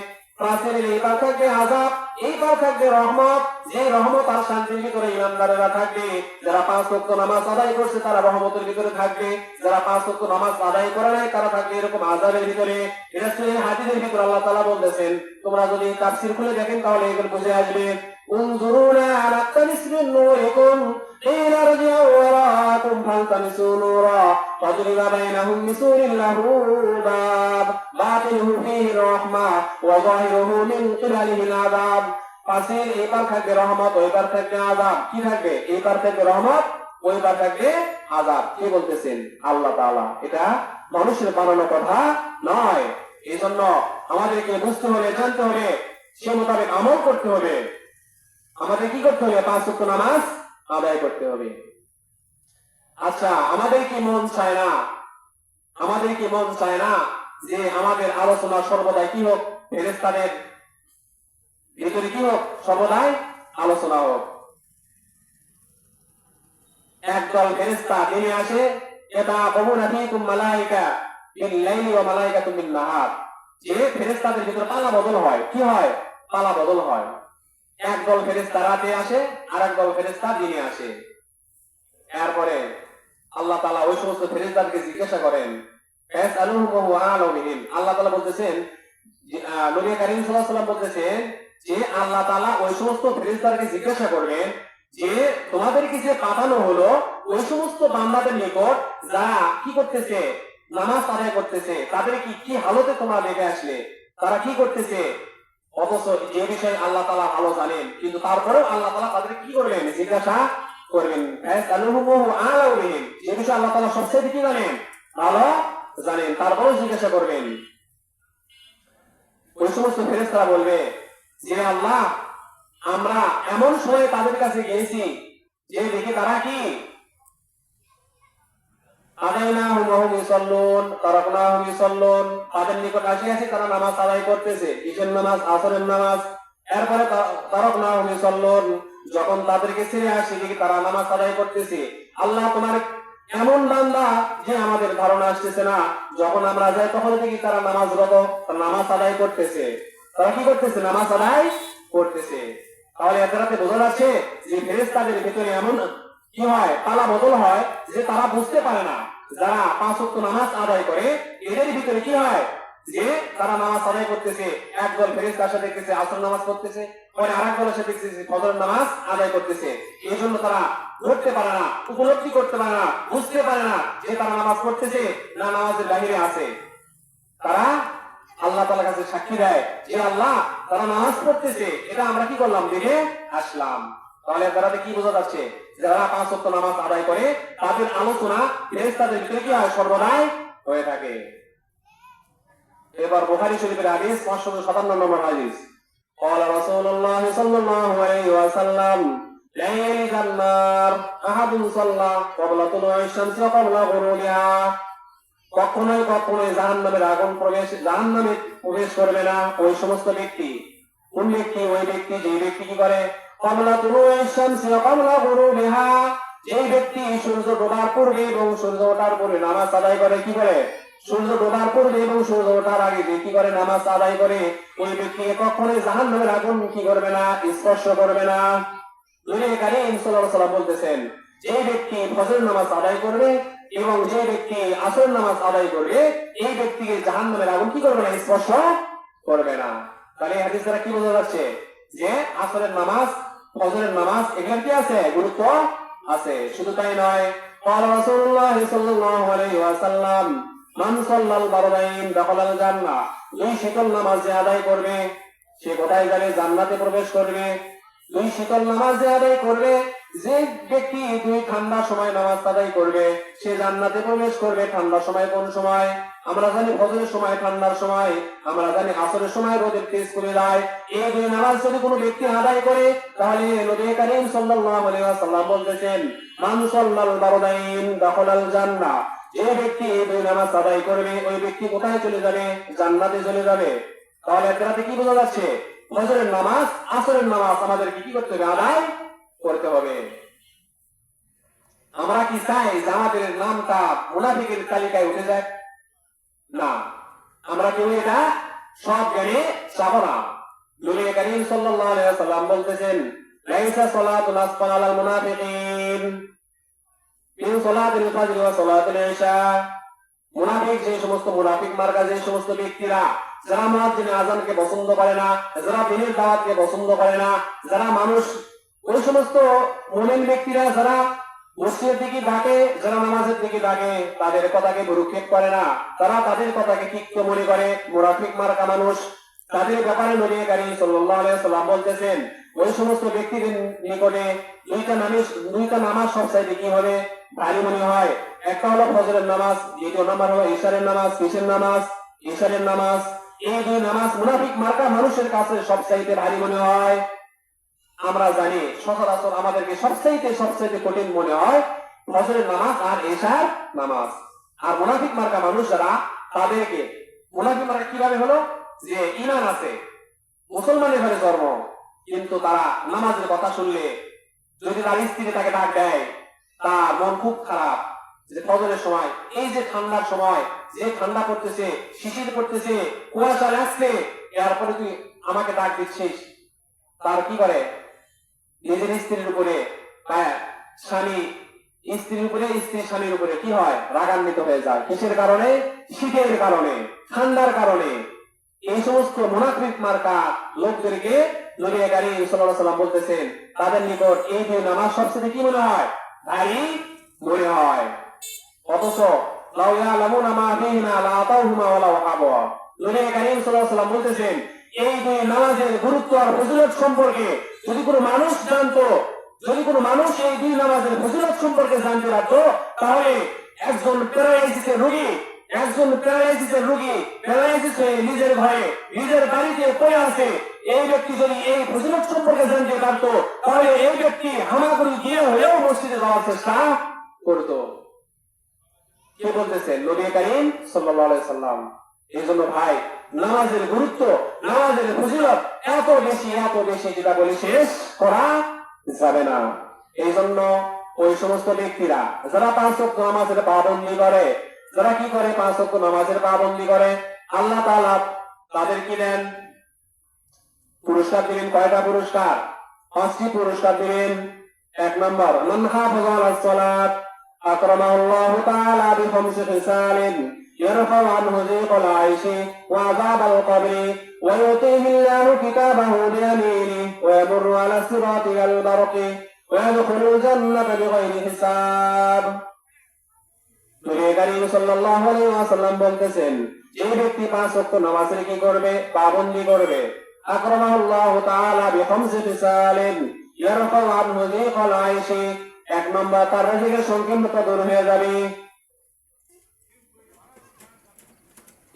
প্রাচীরের এই পার থাকবে আযাব, এই পার থাকবে রহমত। যে রহমত আর শান্তির ভিতরে ইমানদারেরা থাকবে, যারা পাঁচ ওয়াক্ত নামাজ আদায় করছে তারা রহমতের ভিতরে থাকবে, যারা পাঁচ ওয়াক্ত নামাজ আদায় করে নাই তারা থাকবে এরকম আযাবের ভিতরে। এটা সহিহ হাদিসের ভিতরে আল্লাহ তাআলা বলতেছেন, তোমরা যদি তাফসীর খুলে দেখেন তাহলে এগুলো বুঝে আসবে। উনজুরুনা নাকতামিস মিন নূরিকুম কিলা রজিউ ওয়ারাআকুম ফালতামিসু নূরা ফাদরিবা বাইনাহুম বিসুরিন লাহু বাব বাতিনুহু ফীহির রাহমাহ ওয়া যাহিরুহু মিন কিবালিহিল আযাব। পাশের এবার থাকবে রহমত, ওইবার থাকবে আযাব। কি থাকবে? এইবার থাকবে রহমত, ওইবার থাকবে আযাব। কি বলতেছেন আল্লাহ তাআলা? এটা মানুষের বানানো কথা নয়। এই জন্য আমাদেরকে বুঝতে হবে, জানতে হবে, সে মোতাবেক আমল করতে হবে। আমাদের কি করতে হবে? পাঁচ ওয়াক্ত নামাজ আদায় করতে হবে। আচ্ছা, আমাদের কি মন চায় না? আমাদের কি মন চায় না যে আমাদের আলোচনা সর্বদাই কি হোক? ফেরেশতাদের ভিতরে কি হোক? সর্বদাই আলোচনা হোক। একদল ফেরেশতা নেমে আসে, এটা বহুনা ফীকুম মালায়েকা বিল লাইলি ওয়া মালায়েকাতুম বিন নাহার, যে ফেরেশতাদের ভিতরে পালা বদল হয়। কি হয়? পালা বদল হয়। একদল ফেরেশতা রাতে আসে, আর একদল ফেরেশতা দিনে আসে। এরপরে আল্লাহ তাআলা ওই সমস্ত ফেরেশতাদেরকে জিজ্ঞাসা করেন, ফাসআলুহুম ওয়া হুয়া আ'লামু বিহিম। আল্লাহ তাআলা বলতেছেন, নবী করিম সাল্লাল্লাহু আলাইহি ওয়াসাল্লাম বলতেছেন যে আল্লাহ তাআলা ওই সমস্ত ফেরেশতাদেরকে জিজ্ঞাসা করবেন যে তোমাদেরকে যে পাঠানো হলো ওই সমস্ত বান্দাদের নিকট যারা কি করতেছে? নামাজ আদায় করতেছে, তাদের কি হালতে তোমরা দেখে আসলে? তারা কি করতেছে? অথচ যে বিষয়ে আল্লাহ তাআলা ভালো জানেন, কিন্তু তারপরেও আল্লাহ তাআলা তাদের কি করবেন? জিজ্ঞাসা করবেন। ফাসআলুহুম ওয়া হুয়া আ'লামু বিহিম, যে বিষয়ে আল্লাহ তাআলা সবচেয়ে কি জানেন? ভালো জানেন, তারপরেও জিজ্ঞাসা করবেন। ওই সমস্ত ফেরেশতারা বলবে যে আল্লাহ, আমরা এমন সময় তাদের কাছে গিয়েছি যে দেখি তারা কি আদাইনাহুম ওয়া হুম ইউসাল্লুন তারাকনাহুম ইউসাল্লুন, তাদের নিকট আসিয়াছি তারা নামাজ আদায় করতেছে। ঈশার নামাজ, আসরের নামাজ। এরপরে তারাকনাহুম ইউসাল্লুন, যখন তাদেরকে ছেড়ে আসি দেখি তারা নামাজ আদায় করতেছে। আল্লাহ, তোমার এমন বান্দা যে আমাদের ধারণা আসতেছে না, যখন আমরা যাই তখন দেখি তারা নামাজরত, নামাজ আদায় করতেছে। তারা কি করতেছে? নামাজ আদায় করতেছে। তাহলে এর দ্বারাতে বোঝা যাচ্ছে যে ফেরেশতাদের ভিতরে এমন কি হয়? পালা বদল হয় যে তারা বুঝতে পারে না। যারা পাঁচ ওয়াক্ত নামাজ আদায় করে এদের ভিতরে কি হয়? যে তারা নামাজ আদায় করতেছে, একদল ফেরেশতার সাথে দেখতেছে আসর নামাজ পড়তেছে, পরে আরেক দলের সাথে দেখতেছে ফজরের নামাজ আদায় করতেছে। এই জন্য তারা ধরতে পারে না, উপলব্ধি করতে পারে না, বুঝতে পারে না যে তারা নামাজ পড়তেছে না নামাজের বাহিরে আছে। তারা আল্লাহ তাআলার কাছে সাক্ষী দেয় যে আল্লাহ, তারা নামাজ পড়তেছে, এটা আমরা কি করলাম? দেখে আসলাম। তাহলে তারাতে কি বোঝা যাচ্ছে? যারা পাঁচ ওয়াক্ত নামাজ আদায় করে তাদের আলোচনা ফেরেশতাদের ভিতরে কি হয়? সর্বদাই হয়ে থাকে। এবার বুখারী শরীফের হাদিস 557 নম্বর হাদিস। قال رسول الله صلى الله عليه وسلم لا يلج النار أحد صلى قبل طلوع الشمس وقبل غروبها। কখনোই কখনোই জাহান্নামের আগুন জাহান্নামে প্রবেশ করবে না ওই সমস্ত ব্যক্তি। কোন ব্যক্তি? ওই ব্যক্তি যে ব্যক্তি কি করে? কবলা তুলুইশ শামসি ওয়া কবলা গুরুবিহা, যে ব্যক্তি সূর্য ডোবার পূর্বে এবং সূর্য ওঠার পূর্বে নামাজ আদায় করে। কি করে? সূর্য ডোবার পূর্বে এবং সূর্য ওঠার আগে যে কি করে? নামাজ আদায় করে। ওই ব্যক্তি কখনোই জাহান্নামের আগুন কি করবে না? স্পর্শ করবে না। নবী করিম সাল্লাল্লাহু আলাইহি ওয়াসাল্লাম বলতেছেন, যে ব্যক্তি ফজর নামাজ আদায় করবে এবং যে ব্যক্তি আসরের নামাজ আদায় করবে এই ব্যক্তিকে জাহান্নামের আগুন কি করবে না, স্পর্শ করবে না। তাহলে এই হাদিস দ্বারা কি বোঝা যাচ্ছে যে আসরের নামাজ, ফজরের নামাজ এখানে কি আছে, গুরুত্ব আছে। শুধু তাই নয়, قال رسول الله صلى الله عليه وسلم من صلى الفرضين دخل الجنة। দুই শীতল নামাজ যে আদায় করবে সে কোথায় যাবে, জান্নাতে প্রবেশ করবে। দুই শীতল নামাজ যে আদায় করবে, যে ব্যক্তি দুই ঠান্ডার সময় নামাজ আদায় করবে সে জান্নাতে প্রবেশ করবে। ঠান্ডার সময় কোন সময়? আমরা জানি ফজরের সময় ঠান্ডার সময়, আমরা জানি আসরের সময় রোদের তেজ কমে যায়। এই দুই নামাজ যদি কোনো ব্যক্তি আদায় করে তাহলে নবী করিম সাল্লাল্লাহু আলাইহি ওয়াসাল্লাম বলতেছেন মান সাল্লাল ফারদাইন দাখালাল জান্নাহ। যে ব্যক্তি এই দুই নামাজ আদায় করবে ওই ব্যক্তি কোথায় চলে যাবে, জান্নাতে চলে যাবে। তাহলে এটাতে কি বোঝা যাচ্ছে, ফজরের নামাজ আসরের নামাজ আমাদেরকে কি করতে হবে, আদায় করতে হবে। আমরা কি চাই যে আমাদের নামটা মুনাফিকের তালিকায় উঠে যায়? না, আমরা কেউ এটা সব জ্ঞানে চাবো না। নবী করিম সাল্লাল্লাহু আলাইহি ওয়াসাল্লাম বলতেছেন লাইসা সালাতুন আসফাল আলাল মুনাফিকিন মিন সালাতিল ফজর ওয়া সালাতিল ইশা। মুনাফিক যে সমস্ত মুনাফিক মার্কা যে সমস্ত ব্যক্তিরা যারা মুয়াজ্জিনের আযানকে পছন্দ করে না, যারা দিনের দাওয়াতকে পছন্দ করে না, যারা মানুষ ওই সমস্ত মুমিন ব্যক্তিরা যারা মসজিদের দিকে ডাকে, যারা নামাজের দিকে ডাকে তাদের কথাকে ভ্রুক্ষেপ করে না, তারা তাদের কথাকে তিক্ত মনে করে, মুনাফিক মার্কা মানুষ। তাদের ব্যাপারে নবী করিম সাল্লাল্লাহু আলাইহি ওয়াসাল্লাম বলতেছেন ওই সমস্ত ব্যক্তিদের নিকটে দুইটা নামাজ সবচাইতে কি হবে, ভারী মনে হয়। একটা হলো ফজরের নামাজ, দ্বিতীয় নাম্বার হলো ইশারের নামাজ। কিসের নামাজ? ইশারের নামাজ। এই দুই নামাজ মুনাফিক মার্কা মানুষের কাছে সবচাইতে ভারী মনে হয়। আমরা জানি সচরাচর আমাদেরকে সবচাইতে কঠিন মনে হয় ফজরের নামাজ আর ইশার নামাজ। আর মুনাফিক মার্কা মানুষ যারা, তাদেরকে মুনাফিক মার্কা কিভাবে হলো, যে ঈমান আছে, মুসলমানের ঘরে জন্ম, কিন্তু তারা নামাজের কথা শুনলে যদি তার স্ত্রী তাকে ডাক দেয় তার মন খুব খারাপ। যে ফজরের সময়, এই যে ঠান্ডার সময়, যে ঠান্ডা পড়তেছে, শিশির পড়তেছে, কুয়াশা লাগছে, এরপরে তুই আমাকে ডাক দিচ্ছিস, তার কি করে, নিজের স্ত্রীর উপরে, স্বামী স্ত্রীর উপরে, স্ত্রী স্বামীর উপরে কি হয়, রাগান্বিত হয়ে যায়। কিসের কারণে? শীতের কারণে, ঠান্ডার কারণে। এই সমস্ত মুনাফিক মার্কা লোকদেরকে নবী করিম সাল্লাল্লাহু আলাইহি ওয়াসাল্লাম বলতেছেন তাদের নিকট এই দুই নামাজ সবচেয়ে কি মনে হয়, ভারী মনে হয়। অথচ লাউ ইয়ালামুনা মা ফিহিমা লা আতাউহুমা ওয়া লাউ হাবা। নবী করিম সাল্লাল্লাহু আলাইহি ওয়াসাল্লাম বলতেছেন এই দুই নামাজের গুরুত্ব আর ফজিলত সম্পর্কে যদি কোনো মানুষ জানতো, যদি কোনো মানুষ এই দুই নামাজের ফজিলত সম্পর্কে জানতে পারতো, তাহলে একজন প্যারালাইসিসের রোগী, প্যারালাইসিস হয়ে নিজের ঘরে, নিজের বাড়িতে পড়ে আছে, এই ব্যক্তি যদি এই ফজিলত সম্পর্কে জানতে পারতো তাহলে এই ব্যক্তি হামাগুড়ি দিয়ে হলেও মসজিদে যাওয়ার চেষ্টা করতো। কে বলতেছেন? নবী করিম সাল্লাল্লাহু আলাইহি সাল্লাম। এই জন্য ভাই, নামাজের গুরুত্ব, নামাজের ফজিলত এত বেশি যেটা বলে শেষ করা যাবে না। এই জন্য ওই সমস্ত ব্যক্তিরা যারা 5 ওয়াক্ত নামাজের পাবন্দি করে, যারা কি করে 5 ওয়াক্ত নামাজের পাবন্দি করে, আল্লাহ তাআলা তাদের কি দেন? পুরস্কার দিবেন। কয়টা পুরস্কার? 5টি পুরস্কার দিবেন। 1 নম্বর, মান হাফাযা আলাস সালাত আকরামাহুল্লাহু তাআলা বিখামসি খিসালিন ইয়ারফাউ আনহু যিকাল আইশি ওয়া আযাবাল কবরি ওয়া ইউতিহি আল্লাহু কিতাবাহু বিয়ামিনিহি ওয়া ইয়ামুরু আলা সিরাতি আল বারকি ওয়া ইয়াদখুলুল জান্নাতা বিগাইরি হিসাব। নবী করিম সাল্লাল্লাহু আলাইহি ওয়াসাল্লাম বলতেছেন যে ব্যক্তি 5 ওয়াক্ত নামাজের কি করবে, পাবন্দি করবে, আকরামাহুল্লাহু তাআলা বিখামসি খিসালিন ইয়ারফাউ আনহু যিকাল আইশি। 1 নম্বর, তার রিজিকের সংকীর্ণতা দূর হয়ে যাবে।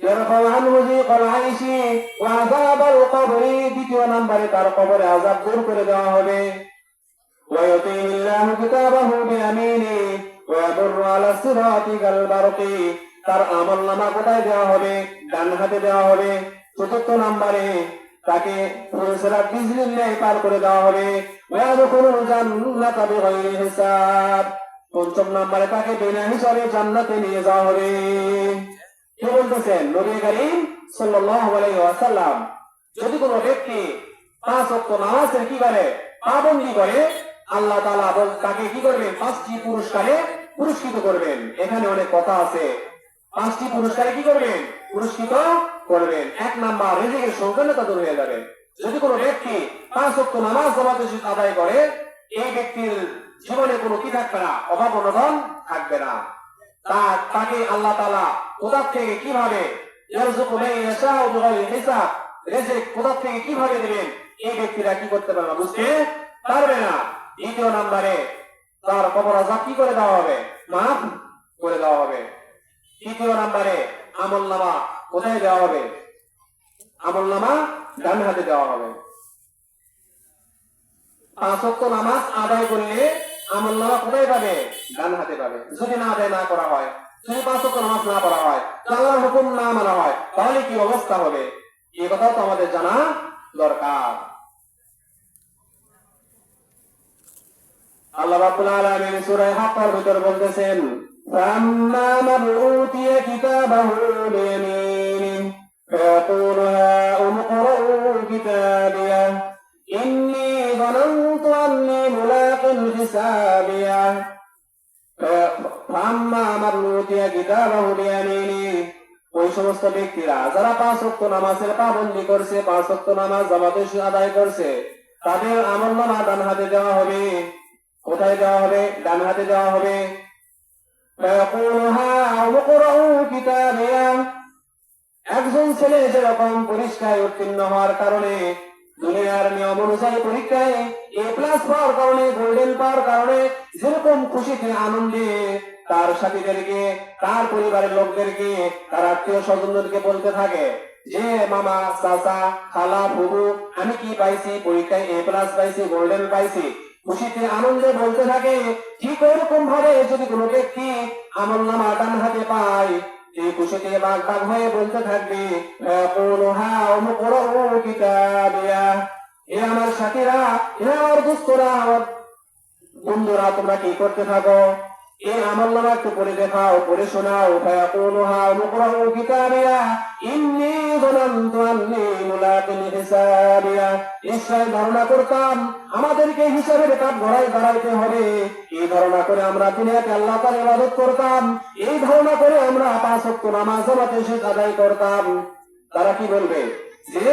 ইয়ারফাউ আনহু যিকাল আইশি ওয়া আযাবাল কবরি। 2 নম্বরে তার কবরে আযাব দূর করে দেওয়া হবে। ওয়া ইউতিহি আল্লাহু কিতাবাহু বিয়ামিনিহি ওয়া ইয়ামুরু আলা সিরাতি আল বারকি। তার আমলনামা কোথায় দেওয়া হবে? ডান হাতে দেওয়া হবে। 4 নম্বরে তাকে সিরাত বিজলির ন্যায় পার করে দেওয়া হবে। ওয়া ইয়াদখুলুল জান্নাতা বিগাইরি হিসাব। 5 নম্বরে তাকে বিনা হিসাবে জান্নাতে নিয়ে যাওয়া হবে। কি বলতেছেন নবী করিম সাল্লাল্লাহু আলাইহি ওয়াসাল্লাম? যদি কোনো ব্যক্তি 5 ওয়াক্ত নামাজের কি করে, পাবন্দি করে, আল্লাহ তাআলা তাকে কি করবে? 5টি পুরস্কারে পুরস্কৃত করবেন। এখানে অনেক কথা আছে। 5টি পুরস্কারে কি করবেন? পুরস্কৃত করবেন। 1 নাম্বার, রিজিকের সংকীর্ণতা দূর হয়ে যাবে। যদি কোনো ব্যক্তি 5 ওয়াক্ত নামাজ জামাতের সাথে আদায় করে, এই ব্যক্তির জীবনে কোনো কি থাকবে না? অভাব অনটন থাকবে না। তাকে আল্লাহ তাআলা কোথা থেকে কিভাবে ইয়ারযুকু মান ইয়াশাউ বিগাইরি হিসাব, রিজিক কোথা থেকে কিভাবে দিবেন, এই ব্যক্তিরা কি করতে পারবে না, বুঝতে পারবে না। 2 নম্বরে তার কবর আযাব কি করে দেওয়া হবে? মাফ করে দেওয়া হবে। 3 নম্বরে আমলনামা কোথায় দেওয়া হবে? আমলনামা ডান হাতে দেওয়া হবে। 5 ওয়াক্ত নামাজ আদায় করলে আমলনামা কোথায় পাবে? ডান হাতে পাবে। যদি না আদায় না করা হয়, যদি 5 ওয়াক্ত নামাজ না পড়া হয়, আল্লাহর হুকুম না মানা হয়, তাহলে কি অবস্থা হবে? এই কথাও তো আমাদের জানা দরকার। আল্লাহ রাব্বুল আলামিন সূরা হাক্কার ভিতর বলতেছেন, ফাম্মা মান উতিয়া কিতাবাহু বিয়ামিনিহি ফায়াকুলু হাউম ইকরাউ কিতাবিয়া ইন্নী যানানতু আন্নী মুলাকিন হিসাবিয়া। ফাম্মা মান উতিয়া কিতাবাহু বিয়ামিনিহি, ওই সমস্ত ব্যক্তিরা যারা 5 ওয়াক্ত নামাজের পাবন্দি করছে, 5 ওয়াক্ত নামাজ জামাতের সাথে আদায় করছে, তাদের আমলনামা ডান হাতে দেওয়া হবে। কোথায় দেওয়া হবে? ডান হাতে দেওয়া হবে। একজন ছেলে যেরকম পরীক্ষায় উত্তীর্ণ হওয়ার কারণে, দুনিয়ার নিয়ম অনুযায়ী পরীক্ষায় A+ পাওয়ার কারণে, গোল্ডেন পাওয়ার কারণে যেরকম খুশিতে আনন্দে তার সাথীদেরকে, তার পরিবারের লোকদেরকে, তার আত্মীয় স্বজনদেরকে বলতে থাকে যে মামা, চাচা, খালা, ফুফু, আমি কি পাইছি, পরীক্ষায় A+ পাইছি, গোল্ডেন পাইছি, খুশিতে আনন্দে বলতে থাকে। ঠিক এরকম ভাবে যদি কোনো ব্যক্তি আমলনামা ডান হাতে পায়, এই খুশিতে বাগ বাগ হয়ে বলতে থাকবে, এ আমার সাথীরা, এ আমার দোস্তরা, আমার বন্ধুরা, তোমরা কি করতে থাকো? এই আমলনামা একটু পড়ে দেখাও, পড়ে শোনাও। নিশ্চয় ধারণা করতাম আমাদেরকে হিসাবের কাঠ গড়াই দাঁড়াইতে হবে। এই ধারণা করে আমরা দুনিয়াতে আল্লাহ তাআলার ইবাদত করতাম। এই ধারণা করে আমরা 5 ওয়াক্ত নামাজ জামাতের সাথে আদায় করতাম। তারা কি বলবে? যে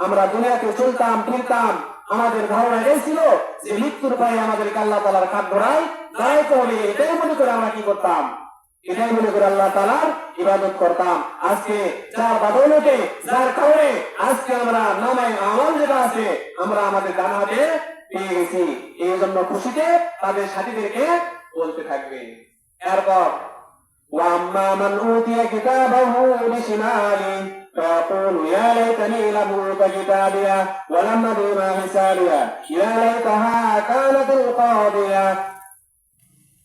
আমরা দুনিয়াতে চলতাম ফিরতাম, আমাদের ধারণা এই ছিল যে মৃত্যুর পরে আমাদেরকে আল্লাহ তাআলার কাঠ গড়াই দাঁড়াইতে হবে। এটাই মনে করে আমরা কি করতাম? এটাই মনে করে আল্লাহ তাআলার ইবাদত করতাম। আজকে যার বদৌলতে, যার কারণে আজকে আমরা নামায় আমল যেটা আছে আমরা আমাদের ডান হাতে পেয়ে গেছি, এই জন্য খুশিতে তাদের সাথীদেরকে বলতে থাকবে। এরপর ওয়াম্মা মান উতিয়া কিতাবাহু বিশিমালি فيقول يا ليتني لم أوت كتابيه ولم أدر ما حسابيه يا ليتها كانت القاضية।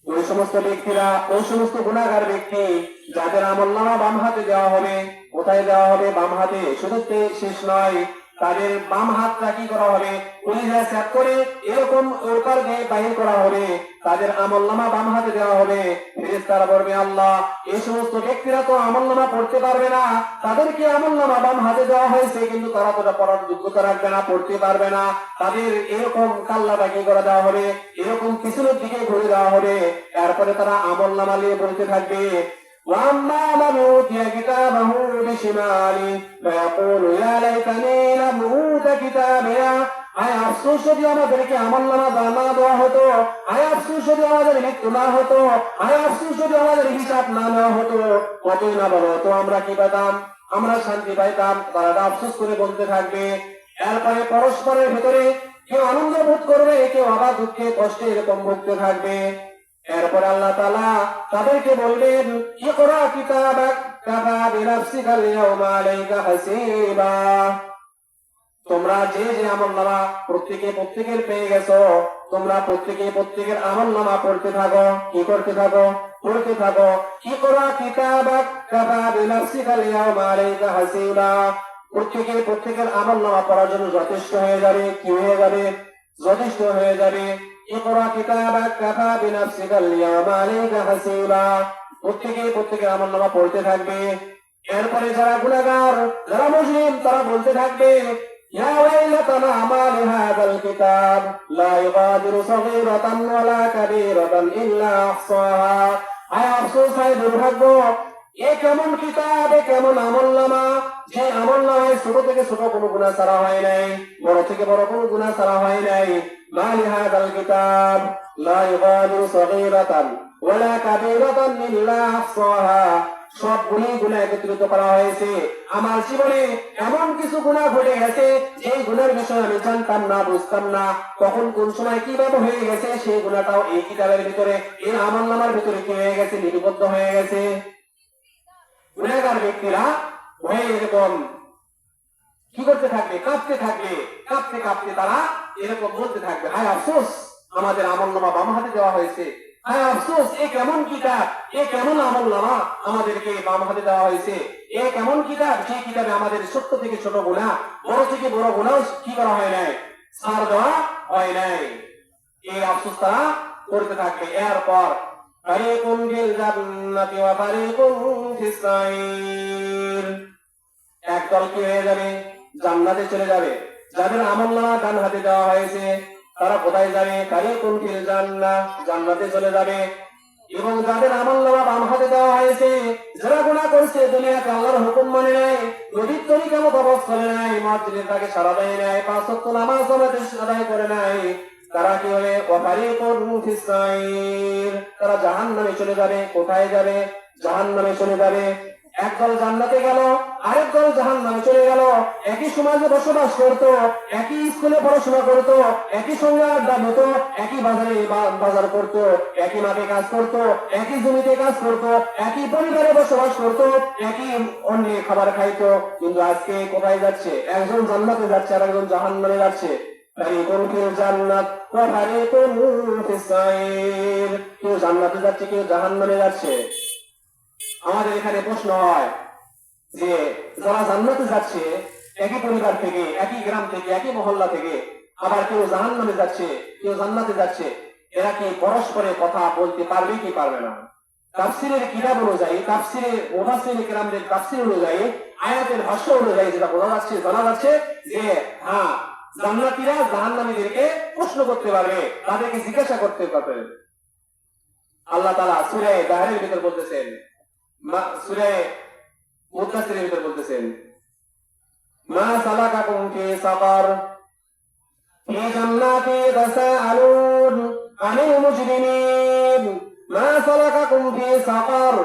ওই সমস্ত ব্যক্তিরা, ওই সমস্ত গুনাহগার ব্যক্তি যাদের আমলনামা বাম হাতে দেওয়া হবে। কোথায় দেওয়া হবে? বাম হাতে। শুধু শেষ নয়, তাদের বাম হাতটা কি করা হবে? কলিজা চেক করে এরকম ওরকার দিয়ে বাহির করা হবে। তাদের আমলনামা বাম হাতে দেওয়া হবে। ফেরেশতারা বলবে, আল্লাহ, এই সমস্ত ব্যক্তিরা তো আমলনামা পড়তে পারবে না, তাদেরকে আমলনামা বাম হাতে দেওয়া হয়েছে, কিন্তু তারা তো পড়ার যোগ্যতা রাখবে না, পড়তে পারবে না। তাদের এরকম কাল্লাটা কি করে দেওয়া হবে? এরকম পিছনের দিকে ঘুরে দেওয়া হবে। এরপরে তারা আমলনামা নিয়ে বলতে থাকবে, وأما من أوتي كتابه بشماله فيقول يا ليتني لم أوت كتابيه। আয় আফসোস যদি আমাদেরকে আমলনামা না দেওয়া হতো, আয় আফসোস যদি আমাদের মৃত্যু না হতো, আয় আফসোস যদি আমাদের হিসাব না নেওয়া হতো, কতই না বলো তো আমরা কি পেতাম? আমরা শান্তি পাইতাম। তারা আফসোস করে বলতে থাকবে। এরপরে পরস্পরের ভিতরে কেউ আনন্দ বোধ করবে, কেউ আবার দুঃখে কষ্টে এরকম ভুগতে থাকবে। এরপর আল্লাহ তাআলা তাদেরকে বলবেন, ইকরা কিতাবাক কাফা বিনাফসিকা আল-ইয়াওমা আলাইকা হাসিবা। তোমরা যে যে আমলনামা প্রত্যেকের পেয়ে গেছো, তোমরা প্রত্যেকের আমলনামা পড়তে থাকো। কি করতে থাকো? পড়তে থাকো। ইকরা কিতাবাক কাফা বিনাফসিকা আল-ইয়াওমা আলাইকা হাসিবা। প্রত্যেকের আমলনামা পড়ার জন্য যথেষ্ট হয়ে যাবে। কি হয়ে যাবে? যথেষ্ট হয়ে যাবে। ইকরা কিতাবাক কাফা বিনাফসিকা আল-ইয়াওমা আলাইকা হাসিবা। প্রত্যেকের আমলনামা পড়তে থাকবে। এরপরে যারা গুনাহগার, যারা মুসলিম, তারা বলতে থাকবে, يا ويلتنا ما لهذا الكتاب لا يغادر صغيرة ولا كبيرة إلا أحصاها হায় আফসোস হায় দুর্ভাগ্য এ কেমন কিতাব এ কেমন আমলনামা যে আমলনামায় ছোট থেকে ছোট কোনো গুনাহ ছাড়া হয় নাই বড় থেকে বড় কোনো গুনাহ ছাড়া হয় নাই মা লিহাযাল কিতাব লা ইউগাদিরু সগীরাতান ওয়ালা কাবীরাতান ইল্লা আহসাহা সবগুলি গুনাহ একত্রিত করা হয়েছে আমার জীবনে এমন কিছু গুনাহ ঘটে গেছে যে গুনাহের বিষয় আমি জানতাম না বুঝতাম না কখন কোন সময় কিভাবে হয়ে গেছে সেই গুনাহটাও এই কিতাবের ভিতরে এই আমলনামার ভিতরে কি হয়ে গেছে লিপিবদ্ধ হয়ে গেছে গুনাহগার ব্যক্তিরা হয়ে এরকম কি করতে থাকবে কাঁপতে থাকবে কাঁপতে কাঁপতে তারা এরকম বলতে থাকবে হায় আফসোস আমাদের আমলনামা বাম হাতে দেওয়া হয়েছে হায় আফসোস এ কেমন কিতাব এ কেমন আমলনামা আমাদেরকে বাম হাতে দেওয়া হয়েছে এ কেমন কিতাব যে কিতাবে আমাদের ছোট থেকে ছোট গুনাহ বড় থেকে বড় গুনাহ কি করা হয় নাই ছাড় দেওয়া হয় নাই এই আফসোস তারা করতে থাকবে এরপর ফারিকুন ফিল জান্নাতি ওয়া ফারিকুন ফিস সাইর একদল কি হয়ে যাবে জান্নাতে চলে যাবে যাদের আমলনামা ডান হাতে দেওয়া হয়েছে তারা কোথায় যাবে ফারিকুন ফিল জান্নাহ জান্নাতে চলে যাবে এবং যাদের আমলনামা বাম হাতে দেওয়া হয়েছে যারা গুনাহ করছে দুনিয়াতে আল্লাহর হুকুম মানে নাই নবীর তরিকা মতো অবস্থানে নাই মসজিদের তাকে সারা দেয় নাই পাঁচ ওয়াক্ত নামাজ আদায় করে নাই তারা কি হবে ওয়াফারিকুন ফিস সাইর তারা জাহান্নামে চলে যাবে কোথায় যাবে জাহান্নামে চলে যাবে একদল জান্নাতে গেল আরেক দল জাহান্নামে চলে গেল একই সমাজে বসবাস করত একই স্কুলে পড়াশোনা করত একই সঙ্গে আড্ডা হতো একই বাজারে বাজার করত একই মাঠে কাজ করত একই জমিতে কাজ করত একই পরিবারে বসবাস করত একই অন্যে খাবার খাইতো কিন্তু আজকে কোথায় যাচ্ছে একজন জান্নাতে যাচ্ছে আর একজন জাহান্নামে যাচ্ছে ফারিকুন ফিল জান্নাত ওয়া ফারিকুন ফিস সাইর কেউ জান্নাতে যাচ্ছে কেউ জাহান্নামে যাচ্ছে আমাদের এখানে প্রশ্ন হয় যে যারা জান্নাতে যাচ্ছে একই পরিবার থেকে একই গ্রাম থেকে একই মহল্লা থেকে আবার কেউ জাহান্নামে যাচ্ছে কেউ জান্নাতে যাচ্ছে এরা কি পরস্পরে কথা বলতে পারবে কি পারবে না তাফসীরের কিতাব অনুযায়ী তাফসীরে মুফাসসিরিন কিরামদের তাফসীর অনুযায়ী আয়াতের ভাষ্য অনুযায়ী যেটা বোঝা যাচ্ছে জানা যাচ্ছে যে হ্যাঁ জান্নাতীরা জাহান্নামীদেরকে প্রশ্ন করতে পারবে তাদেরকে জিজ্ঞাসা করতে পারবে আল্লাহ তাআলা সূরা দাহরের ভিতর বলতেছেন সূরা মুদাসসিরের ভিতর বলতেছেন মা সালাকাকুম ফি সাকার ফি জান্নাতি তাসাআলুন আনিল মুজরিমিন মা সালাকাকুম ফি সাকার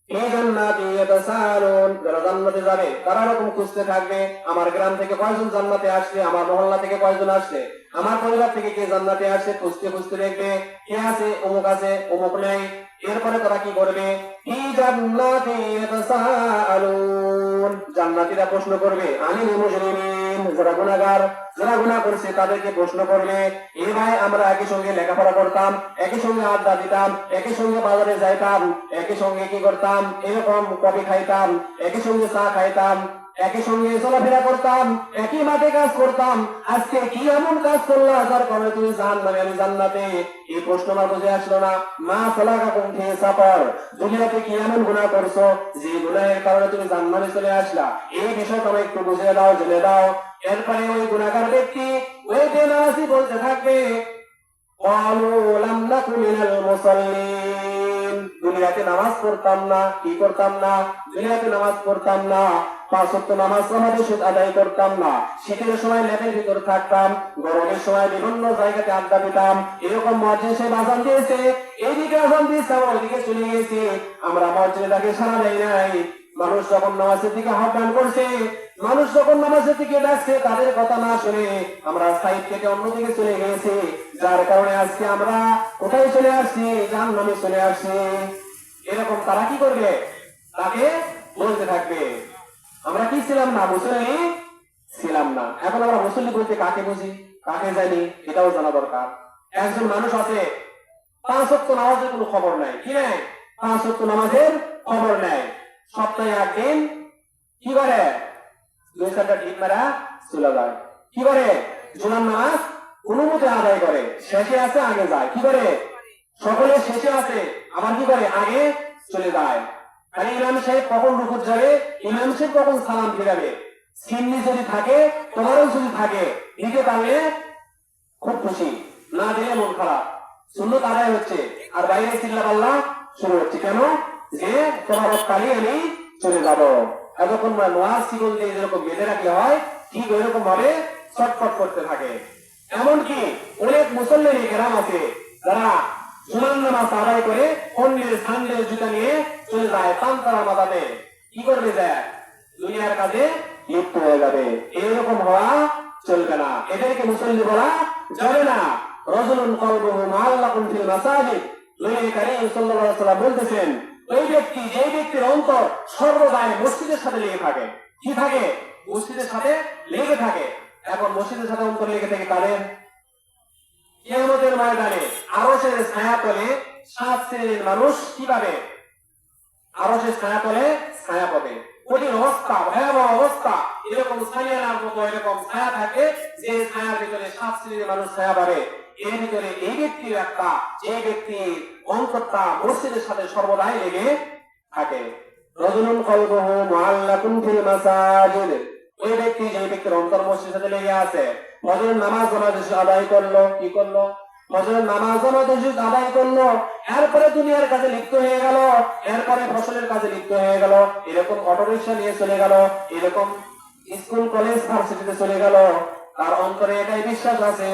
এই জান্নাতে ইয়াতাসালুন যারা জান্নাতে যাবে তারা এরকম খুঁজতে থাকবে আমার গ্রাম থেকে কয়জন জান্নাতে আসছে আমার মহল্লা থেকে কয়জন আসছে আমার পরিবার থেকে কে জান্নাতে আসছে খুঁজতে খুঁজতে দেখবে কে আছে অমুক আছে অমুক নাই এরপরে তারা কি করবে কি জান্নাতে ইয়াতাসালুন জান্নাতীরা প্রশ্ন করবে আনিল মুজরিমিন যারা গুনাহগার যারা গুনাহ করছে তাদেরকে প্রশ্ন করবে এ ভাই আমরা একই সঙ্গে লেখাপড়া করতাম একই সঙ্গে আড্ডা দিতাম একই সঙ্গে বাজারে যাইতাম একই সঙ্গে কি করতাম এরকম কফি খাইতাম একই সঙ্গে চা খাইতাম একই সঙ্গে চলাফেরা করতাম একই মাঠে কাজ করতাম আজকে কি এমন কাজ করলা যার কারণে তুমি জাহান্নামে আমি জান্নাতে এই প্রশ্ন আমার বুঝে আসলো না মা সালাকাকুম ফি সাকার দুনিয়াতে কি এমন গুনাহ করছো যে গুনাহের কারণে তুমি জাহান্নামে চলে আসলা এই বিষয়টা আমাকে একটু বুঝিয়ে দাও জেনে দাও এরপরে ওই গুনাহগার ব্যক্তি ওই বেনামাজি বলতে থাকবে ক্বালু লাম নাকু মিনাল মুসাল্লিন দুনিয়াতে নামাজ পড়তাম না কি করতাম না দুনিয়াতে নামাজ পড়তাম না পাঁচ ওয়াক্ত নামাজ আমাদের আদায় করতাম না শীতের সময় লেপের ভিতর থাকতাম গরমের সময় বিভিন্ন জায়গাতে আড্ডা দিতাম এরকম মসজিদে সে আযান দিয়েছে এইদিকে আযান দিয়েছে আমরা ওইদিকে চলে গেছি আমরা মসজিদে তাকে সাড়া দেয় নাই মানুষ যখন নামাজের দিকে আহ্বান করছে মানুষ যখন নামাজের দিকে ডাকছে তাদের কথা না শুনে আমরা সাইড থেকে অন্যদিকে চলে গেছি যার কারণে আজকে আমরা কোথায় চলে আসছি জাহান্নামে চলে আসছি এরকম তারা কি করবে তাকে বলতে থাকবে আমরা কি ছিলাম না মুসল্লি ছিলাম না এখন আমরা মুসল্লি বলতে কাকে বুঝি কাকে জানি এটাও জানা দরকার একজন মানুষ আছে পাঁচ ওয়াক্ত নামাজের কোনো খবর নাই কি নাই পাঁচ ওয়াক্ত নামাজের খবর নাই সপ্তাহে একদিন কি করে দুই চারটা ঠিক মারা চলে যায় কি করে জুমার নামাজ কোনো মতে আদায় করে শেষে আছে আগে যায় কি করে সকলে শেষে আছে আবার কি করে আগে চলে যায় খালি ইমাম সাহেব কখন রুকুত যাবে ইমাম সাহেব কখন সালাম ফিরাবে সিন্নি যদি থাকে তোমারও যদি থাকে দিতে পারলে খুব খুশি, না দিলে মন খারাপ। সুন্নত আদায় হচ্ছে আর বাইরে চিল্লা পাল্লা শুরু হচ্ছে। কেন? যে তোমার কালি আমি চলে যাব। এতক্ষণ নোয়াজ শিকল দিয়ে যেরকম বেঁধে রাখলে হয়, ঠিক ওই রকম ভাবে ছটফট করতে থাকে। এমনকি অনেক মুসল্লি গ্রাম আছে যারা জুমার নামাজ আদায় করে অন্যের সান্ডেল জুতা নিয়ে চলে যায় তান্তারা মাদাতে। কি করবে যায়? দুনিয়ার কাজে লিপ্ত হয়ে যাবে। এরকম হওয়া চলবে না, এদেরকে মুসল্লি বলা যাবে না। রাজুলুন কলবুহু মুআল্লাকুন ফিল মাসাজিদ, নবী করিম সাল্লাল্লাহু আলাইহি ওয়াসাল্লাম বলতেছেন, ওই ব্যক্তি যে ব্যক্তির অন্তর সর্বদাই মসজিদের সাথে লেগে থাকে। কি থাকে? মসজিদের সাথে লেগে থাকে। এখন মসজিদের সাথে অন্তর লেগে থাকে কাদের? কিয়ামতের ময়দানে আরশের ছায়া তলে 7 শ্রেণীর মানুষ কি পাবে? আরশের ছায়া তলে ছায়া পাবে। কঠিন অবস্থা, ভয়াবহ অবস্থা, এরকম ছায়ার মতো এরকম ছায়া থাকে যে ছায়ার ভিতরে 7 শ্রেণীর মানুষ ছায়া পাবে। এর ভিতরে এই ব্যক্তির একটা, যে ব্যক্তি অন্তরটা মসজিদের সাথে সর্বদাই লেগে থাকে। রাজুলুন কলবুহু মুআল্লাকুন ফিল মাসাজিদ, ওই ব্যক্তি যে ব্যক্তির অন্তর মসজিদের সাথে লেগে আছে, ফজরের নামাজ আদায় করলো, কি করলো? ফজরের নামাজ আদায় করলো, এরপরে দুনিয়ার কাজে লিপ্ত হয়ে গেল, এরপরে ফসলের কাজে লিপ্ত হয়ে গেল, এরকম অটোরিকশা নিয়ে চলে গেল, এরকম স্কুল কলেজ ভার্সিটিতে চলে গেল। তার অন্তরে এটাই বিশ্বাস আছে,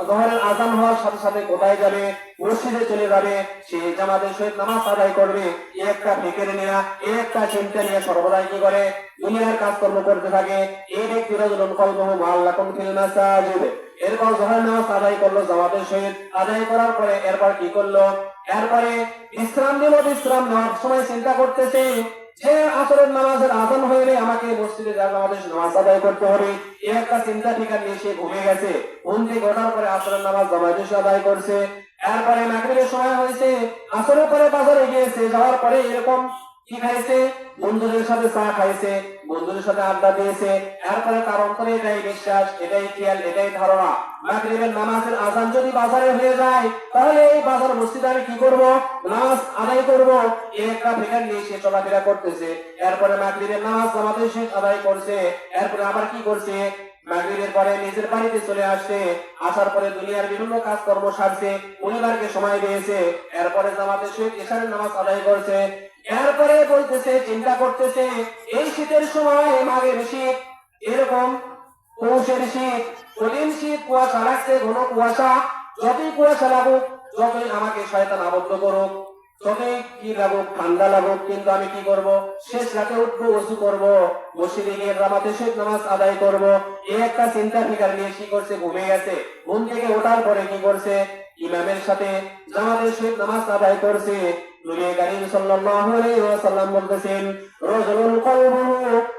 জোহরের আজান হওয়ার সাথে সাথে কোথায় যাবে? মসজিদে চলে যাবে, সে জামাতের সহিত নামাজ আদায় করবে। একটা ফিকির নেয়া, একটা চিন্তা নিয়ে সর্বদাই কি করে? দুনিয়ার কাজকর্ম করতে থাকে। এই ব্যক্তি রাজুলুন কলবুহু মুআল্লাকুন ফিল মাসাজিদ, এরপর জোহরের নামাজ আদায় করলো জামাতের সহিত, আদায় করার পরে এরপর কি করলো? এরপরে বিশ্রাম নিল। বিশ্রাম নেওয়ার সময় চিন্তা করতেছে যে আসরের নামাজের আজান হইলে আমাকে মসজিদে আমাদের নামাজ আদায় করতে হবে। এই একটা চিন্তা ঠিকানা নিয়ে সে ঘুমিয়ে গেছে। ঘুম থেকে ওঠার পরে আসরের নামাজ জামাতে আদায় করছে। এরপরে মাগরিবের সময় হয়েছে, আসরের পরে বাজারে গিয়েছে, যাওয়ার পরে এরকম কি খাইছে? বন্ধুদের সাথে চা খাইছে, বন্ধুদের সাথে আড্ডা দিয়েছে। এরপরে তার অন্তরে এটাই বিশ্বাস, এটাই খেয়াল, এটাই ধারণা, মাগরিবের নামাজের আজান যদি বাজারে হয়ে যায় তাহলে এই বাজার মসজিদে আমি কি করব? নামাজ আদায় করব। এই একটা ফিকার নিয়ে সে চলাফেরা করতেছে। এরপরে মাগরিবের নামাজ জামাতের সহিত আদায় করছে। এরপরে আবার কি করছে? মাগরিবের পরে নিজের বাড়িতে চলে আসছে। আসার পরে দুনিয়ার বিভিন্ন কাজকর্ম সারছে, পরিবারকে সময় দিয়েছে। এরপরে জামাতের সহিত ইশারের নামাজ আদায় করছে। এরপরে বলতেছে, চিন্তা করতেছে, এই শীতের সময় মাঘের শীত, এরকম পৌষের শীত, কঠিন শীত, কুয়াশা লাগছে, ঘন কুয়াশা। যতই কুয়াশা লাগুক, যতই আমাকে শয়তান আবদ্ধ করুক, যতই কি লাগুক, ঠান্ডা লাগুক, কিন্তু আমি কি করব? শেষ রাতে উঠবো, ওযু করব, মসজিদে গিয়ে জামাতের সহিত নামাজ আদায় করব। এই একটা চিন্তা ফিকার নিয়ে কি করছে? ঘুমিয়ে গেছে। ঘুম থেকে ওঠার পরে কি করছে? ইমামের সাথে জামাতের সহিত নামাজ আদায় করছে। নবী করিম সাল্লাল্লাহু আলাইহি ওয়াসাল্লাম বলতেছেন, রাজুলুন কলবুহু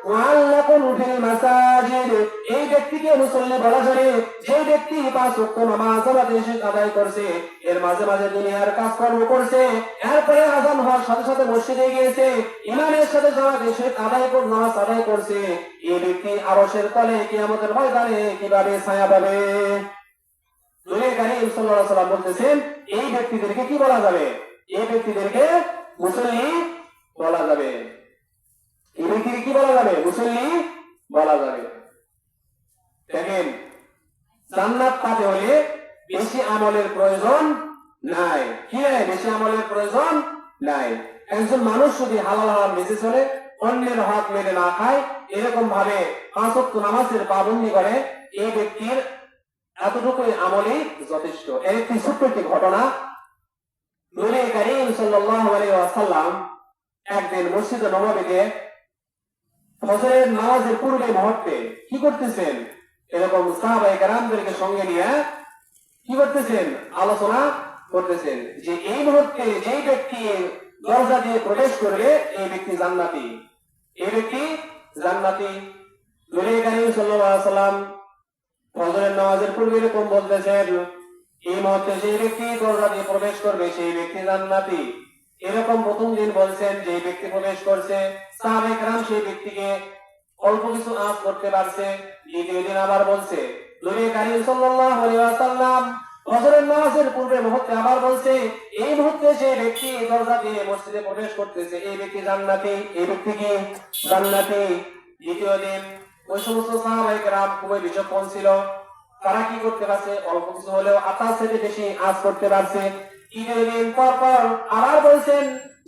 মুআল্লাকুন ফিল মাসাজিদ, এই ব্যক্তিকে মুসল্লি বলা যাবে যে ব্যক্তি 5 ওয়াক্ত নামাজ জামাতের সহিত আদায় করছে, এর মাঝে মাঝে দুনিয়ার কাজকর্ম করছে, এরপরে আযান হওয়ার সাথে সাথে মসজিদে গিয়েছে, ইমামের সাথে জামাতের সহিত নামাজ আদায় করছে। এই ব্যক্তি আরশের তলে কিয়ামতের ময়দানে কিভাবে ছায়া পাবে? নবী করিম সাল্লাল্লাহু আলাইহি ওয়াসাল্লাম বলতেছেন, এই ব্যক্তিদেরকে কি বলা যাবে? এই ব্যক্তিদেরকে মুসল্লি বলা যাবে। এই ব্যক্তিকে কি বলা যাবে? মুসল্লি বলা যাবে। দেখেন, জান্নাত পেতে হলে বেশি আমলের প্রয়োজন নাই। কি নাই? বেশি আমলের প্রয়োজন নাই। একজন মানুষ যদি হালাল হারাম বেঁচে চলে, অন্যের হক মেরে না খায়, এরকম ভাবে 5 ওয়াক্ত নামাজের পাবন্দি করে, এই ব্যক্তির এতটুকুই আমলই যথেষ্ট। এর একটি ছোট্ট একটি ঘটনা। নবী করিম সাল্লাল্লাহু আলাইহি ওয়াসাল্লাম একদিন মসজিদে নববীতে ফজরের নামাজের পূর্বে মুহূর্তে কি করতেছেন? এরকম সাহাবায়ে কেরামদেরকে সঙ্গে নিয়ে কি করতেছেন? আলোচনা করতেছেন যে এই মুহূর্তে যে ব্যক্তি দরজা দিয়ে প্রবেশ করবে এই ব্যক্তি জান্নাতি, এই ব্যক্তি জান্নাতি। নবী করিম সাল্লাল্লাহু আলাইহি ওয়াসাল্লাম ফজরের নামাজের পূর্বে এরকম বলতেছেন, এই মুহূর্তে যে ব্যক্তি দরজা দিয়ে প্রবেশ করবে সেই ব্যক্তি জান্নাতি। এরকম প্রথম দিন বলছেন যে ব্যক্তি প্রবেশ করছে, সাহাবায়ে কেরাম সেই ব্যক্তিকে অল্প কিছু আঁচ করতে পারছে। দ্বিতীয় দিন আবার বলছে। নবী করিম সাল্লাল্লাহু আলাইহি ওয়াসাল্লাম ফজরের নামাজের পূর্বে মুহূর্তে আবার বলছে, এই মুহূর্তে যে ব্যক্তি দরজা দিয়ে মসজিদে প্রবেশ করতেছে এই ব্যক্তি জান্নাতি, এই ব্যক্তি কি জান্নাতি। দ্বিতীয় দিন ওই সমস্ত সাহাবায়ে কেরাম খুবই বিচক্ষণ ছিল। তারা কি করতে পারছে? অল্প কিছু হলেও আতার থেকে বেশি আজ করতে পারছে। ঈদের দিন পর পর আবার বলছেন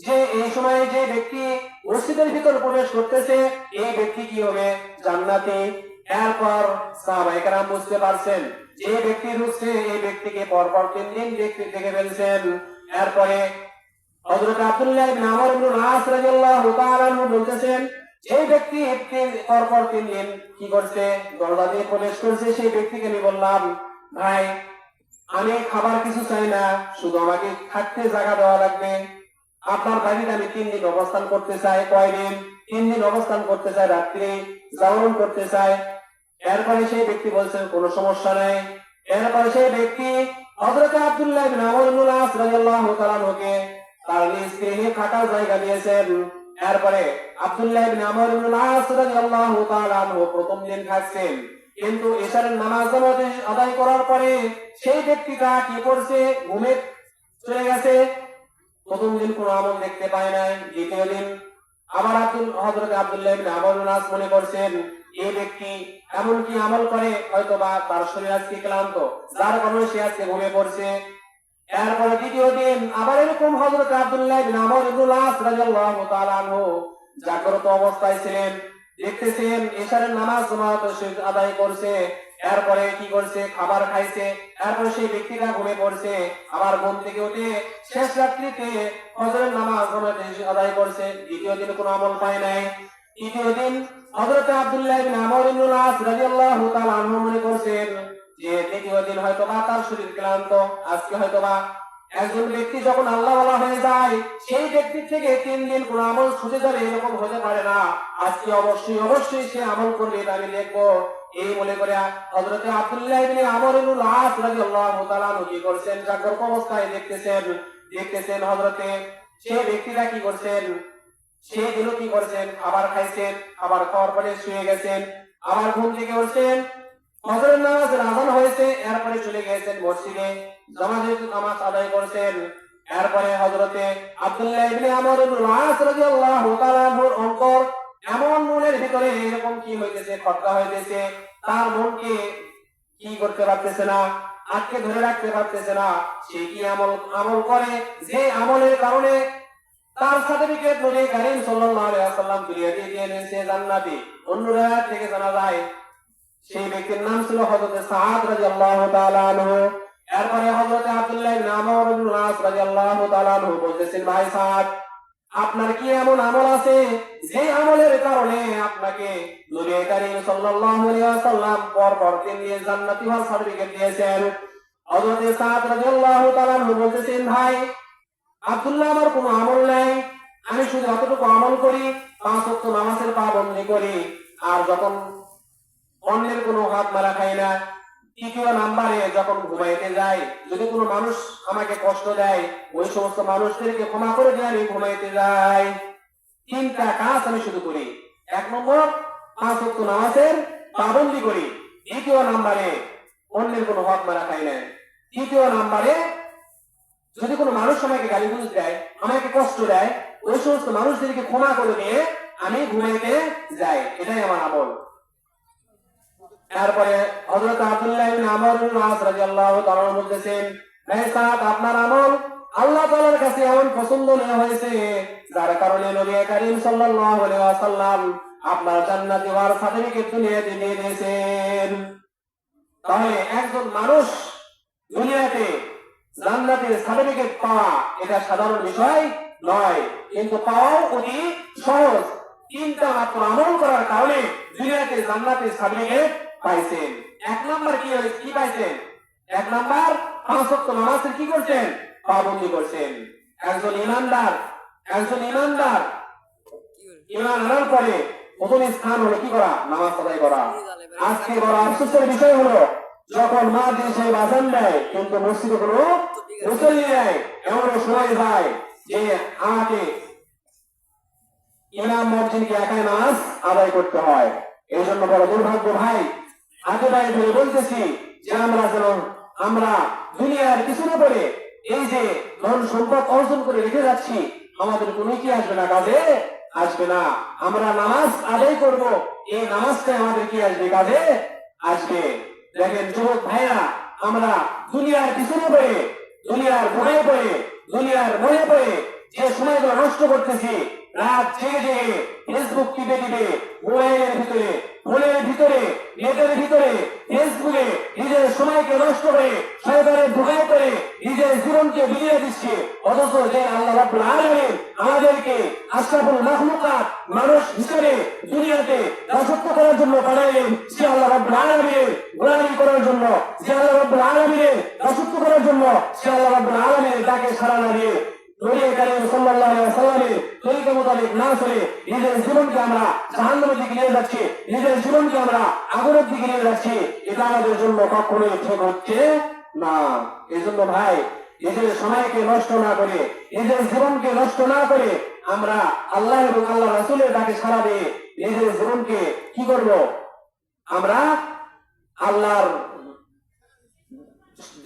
যে এই সময়ে যে ব্যক্তি মসজিদের ভিতর প্রবেশ করতেছে এই ব্যক্তি কি হবে? জান্নাতি। এরপর সাহাবায়ে কেরাম বুঝতে পারছেন যে ব্যক্তি ঢুকছে এই ব্যক্তিকে পরপর 3 দিন দেখে ফেলছেন। এরপরে হযরত আব্দুল্লাহ ইবনে আমর ইবনে আস রাদিয়াল্লাহু তাআলা আনহু বলতেছেন যে ব্যক্তি পরপর 3 দিন কি করছে? দরজা দিয়ে প্রবেশ করছে, সেই ব্যক্তিকে আমি বললাম, ভাই আমি খাবার কিছু চাই না, শুধু আমাকে থাকতে জায়গা দেওয়া লাগবে। আপনার বাড়িতে আমি 3 দিন অবস্থান করতে চাই। কয়দিন? 3 দিন অবস্থান করতে চাই, রাত্রি যাপন করতে চাই। এরপরে সেই ব্যক্তি বলছেন কোনো সমস্যা নাই। এরপরে সেই ব্যক্তি হযরত আব্দুল্লাহ ইবনে আমর ইবনে আস রাদিয়াল্লাহু তাআলা আনহুকে তার নিজ গৃহে থাকার জায়গা দিয়েছেন। এরপরে আব্দুল্লাহ ইবনে আমর ইবনে আস রাদিয়াল্লাহু তাআলা আনহু প্রথম দিন থাকছেন, কিন্তু এশারের নামাজ জামাতে আদায় করার পরে সেই ব্যক্তিটা কি করছে? ঘুমে চলে গেছে। প্রথম দিন কোনো আমল দেখতে পায় নাই। দ্বিতীয় দিন আবার হযরত আব্দুল্লাহ ইবনে আমর ইবনে আস মনে করছেন এই ব্যক্তি এমন কি আমল করে হয়তোবা তার শরীর আজকে ক্লান্ত, যার কারণে সে আজকে ঘুমিয়ে পড়ছে। এরপরে দ্বিতীয় দিন আবার এরকম হযরত আব্দুল্লাহ ইবনে আমর ইবনে আস রাদিয়াল্লাহু তাআলা আনহু জাগ্রত অবস্থায় ছিলেন, দেখতেছেন এশারের নামাজ জামাত আদায় করছে। এরপরে কি করছে? খাবার খাইছে। এরপরে সেই ব্যক্তিটা ঘুমিয়ে পড়ছে। আবার ঘুম থেকে উঠে শেষ রাত্রিতে ফজরের নামাজ জামাত আদায় করছে। দ্বিতীয় দিন কোনো আমল পায় নাই। তৃতীয় দিন হযরত আব্দুল্লাহ ইবনে আমর ইবনে আস রাদিয়াল্লাহু তাআলা আনহু মনে করছেন যে তৃতীয় দিন হয়তো বা তার শরীর ক্লান্ত, আজকে হয়তো বা একজন ব্যক্তি যখন আল্লাহ ওয়ালা হয়ে যায় সেই ব্যক্তির থেকে 3 দিন কোন আমল ছুটে যাবে এরকম হতে পারে না। আজকে অবশ্যই সে আমল করবে, এটা আমি দেখবো। এই মনে করে হযরত আব্দুল্লাহ ইবনে আমর ইবনে আস রাদিয়াল্লাহু তাআলা আনহু কি করছেন? জাগ্রত অবস্থায় দেখতেছেন হযরতে সেই ব্যক্তিটা কি করছেন? সেই দিন কি করছেন? খাবার খাইছেন। খাবার খাওয়ার পরে শুয়ে গেছেন। আবার ঘুম থেকে উঠছেন, ফজরের নামাজের আযান হয়েছে। এরপরে চলে গেছেন মসজিদে, জামাতের নামাজ আদায় করেছেন। এরপরে হযরতে আব্দুল্লাহ ইবনে আমর ইবনে আস রাদিয়াল্লাহু তাআলা আনহুর অন্তর এমন মনের ভিতরে এরকম কি হইতেছে? খটকা হইতেছে। তার মনকে কি করতে পারতেছে না, আটকে ধরে রাখতে পারতেছে না। সে কি আমল করে যে আমলের কারণে তার সার্টিফিকেট নবী করিম সাল্লাল্লাহু আলাইহি ওয়াসাল্লাম দুনিয়া দিয়ে দিয়েছে জান্নাতি। অন্য রাত থেকে জানা যায় সেই ব্যক্তির নাম ছিল হযরত সাআদ রাদিয়াল্লাহু তাআলা আনহু। এরপরে হযরত আব্দুল্লাহ ইবনে আমর ইবনে আস রাদিয়াল্লাহু তাআলা আনহু বলতেছেন, ভাই সাআদ আপনার কি এমন আমল আছে যে আমলের কারণে আপনাকে নবী করিম সাল্লাল্লাহু আলাইহি ওয়াসাল্লাম পর 3 দিন জান্নাতি হওয়ার সার্টিফিকেট দিয়েছেন? হযরত সাআদ রাদিয়াল্লাহু তাআলা আনহু বলতেছেন, ভাই আব্দুল্লাহ আমার কোনো আমল নাই, আমি শুধু এতটুকু আমল করি, 5 ওয়াক্ত নামাজের পাবন্দি করি, আর যখন অন্যের কোনো হাত মারা খাই না। তৃতীয় নাম্বারে যখন ঘুমাইতে যাই যদি কোনো মানুষ আমাকে কষ্ট দেয় ওই সমস্ত মানুষদেরকে ক্ষমা করে দিয়ে আমি ঘুমাইতে যাই। 3টা কাজ আমি শুধু করি। 1 নম্বর 5 ওয়াক্ত নামাজের পাবন্দি করি। দ্বিতীয় নাম্বারে অন্যের কোনো হক মারা খাই না। তৃতীয় নাম্বারে যদি কোনো মানুষ আমাকে গালিগালাজ দেয়, আমাকে কষ্ট দেয়, ওই সমস্ত মানুষদেরকে ক্ষমা করে দিয়ে আমি ঘুমাইতে যাই। এটাই আমার আমল। তারপরে হযরত আব্দুল্লাহ ইবনে আমর ইবনে আস রাদিয়াল্লাহু তাআলা বলতেছেন, ভাই সাদ আপনার আমল আল্লাহ তাআলার কাছে এমন পছন্দ হয়েছে যার কারণে নবী করিম সাল্লাল্লাহু আলাইহি ওয়াসাল্লাম আপনার জান্নাতি হওয়ার সার্টিফিকেট দুনিয়াতে দিয়ে দিয়েছেন। তাহলে একজন মানুষ দুনিয়াতে জান্নাতের সার্টিফিকেট পাওয়া এটা সাধারণ বিষয় নয়, কিন্তু পাওয়াও অতি সহজ। 3টা মাত্র আমল করার কারণে দুনিয়াতে জান্নাতের সার্টিফিকেট পাইছেন। 1 নাম্বার কি পাইছেন? 1 নাম্বার 5 ওয়াক্ত নামাজের কি করছেন? পাবন্দি করছেন। একজন ইমানদার ইমান আনার পরে প্রথম স্থান হলো কি করা? নামাজ আদায় করা। আজকে বড় আফসোসের বিষয় হলো যখন মা দেশে বাজান দেয় কিন্তু মসজিদে কোনো মুসল্লি নেই। এমন সময় যায় যে আমাকে ইমাম মুয়াজ্জিনকে একাই নামাজ আদায় করতে হয়। এই জন্য বড় দুর্ভাগ্য ভাই, আগে ভাই ধরে বলতেছি যে আমরা দুনিয়ার পিছনে পড়ে এই যে ধন সম্পদ অর্জন করে রেখে যাচ্ছি, আমাদের কোনো কি আসবে না কাজে? আসবে না। আমরা নামাজ আদায় করব, এই নামাজটাই আমাদের কি আসবে, কাজে আসবে। দেখেন যুবক ভাইরা, আমরা দুনিয়ার পিছনে পড়ে, দুনিয়ার ভয়ে পড়ে, দুনিয়ার ভয়ে পড়ে যে সময়গুলো নষ্ট করতেছি, রাত জেগে জেগে ফেসবুক টিপে টিপে, মোবাইলের ভিতরে, ফোনের ভিতরে, নেটের ভিতরে, ফেসবুকে নিজের সময়কে নষ্ট করে, শয়তানের ধোঁকায় করে নিজের জীবনকে বিলিয়ে দিচ্ছে। অথচ যে আল্লাহ রাব্বুল আলামিন আমাদেরকে আশরাফুল মাখলুকাত মানুষ হিসেবে দুনিয়াতে দাসত্ব করার জন্য পাঠাইলেন, সে আল্লাহ রাব্বুল আলামিনের গোলামি করার জন্য, যে আল্লাহ রাব্বুল আলামিনের দাসত্ব করার জন্য, সে আল্লাহ রাব্বুল আলামিনের ডাকে সাড়া না দিয়ে নবী করিম সাল্লাল্লাহু আলাইহি ওয়াসাল্লামের তরিকা মোতাবেক না চলে নিজের জীবনকে আমরা জাহান্নামের দিকে নিয়ে যাচ্ছি, নিজের জীবনকে আমরা আগুনের দিকে নিয়ে যাচ্ছি। এটা আমাদের জন্য কখনোই ঠিক হচ্ছে না। এই জন্য ভাই, নিজের সময়কে নষ্ট না করে, নিজের জীবনকে নষ্ট না করে আমরা আল্লাহ এবং আল্লাহ রাসূলের ডাকে সাড়া দিয়ে নিজের জীবনকে কি করব, আমরা আল্লাহর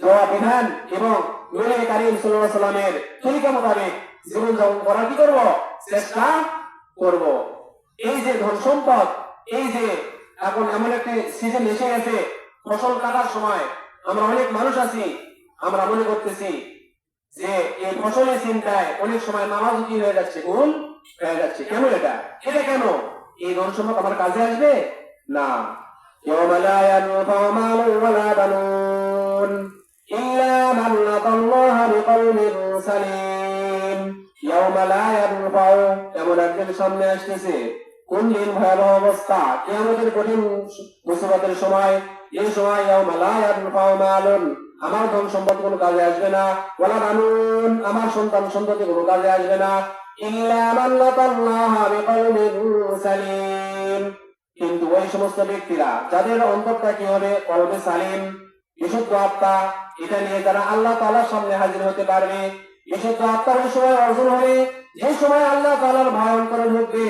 দেওয়া বিধান এবং নবী করিম সাল্লাল্লাহু আলাইহি ওয়াসাল্লামের তরিকা মোতাবেক জীবন যাপন করার কি করব, চেষ্টা করব। এই যে ধন সম্পদ, এই যে এখন এমন একটি সিজন এসে গেছে, ফসল কাটার সময় আমরা অনেক মানুষ আছি, আমরা মনে করতেছি যে এই ফসলের চিন্তায় অনেক সময় নামাজ কি হয়ে যাচ্ছে, ভুল হয়ে যাচ্ছে। কেন এটা কেন? এই ধন সম্পদ আমার কাজে আসবে না। ইয়াওমা লা ইয়ানফাউ মালুন ওয়ালা বানুন ইল্লা মান আতাল্লাহা বিকলবিন সালিম। ইয়াওমা লা ইয়ানফাউ, এমন একদিন সামনে আসতেছে, কোন দিন, ভয়াবহ অবস্থা, কিয়ামতের কঠিন মুসিবতের সময়। এই সময় ইয়াওমা লা ইয়ানফাউ মালুন, আমার ধন সম্পদ কোনো কাজে আসবে না, ওয়ালা বানুন, আমার সন্তান সন্ততি কোনো কাজে আসবে না, ইল্লা মান আতাল্লাহা বিকলবিন সালিম, কিন্তু ওই সমস্ত ব্যক্তিরা যাদের অন্তরটা কি হবে, কলবে সালিম, বিশুদ্ধ আত্মা, এটা নিয়ে যারা আল্লাহ তাআলার সামনে হাজির হতে পারবে। বিশুদ্ধ আত্মা ওই সময় অর্জন হবে যে সময় আল্লাহ তাআলার ভয় অন্তরে ঢুকবে।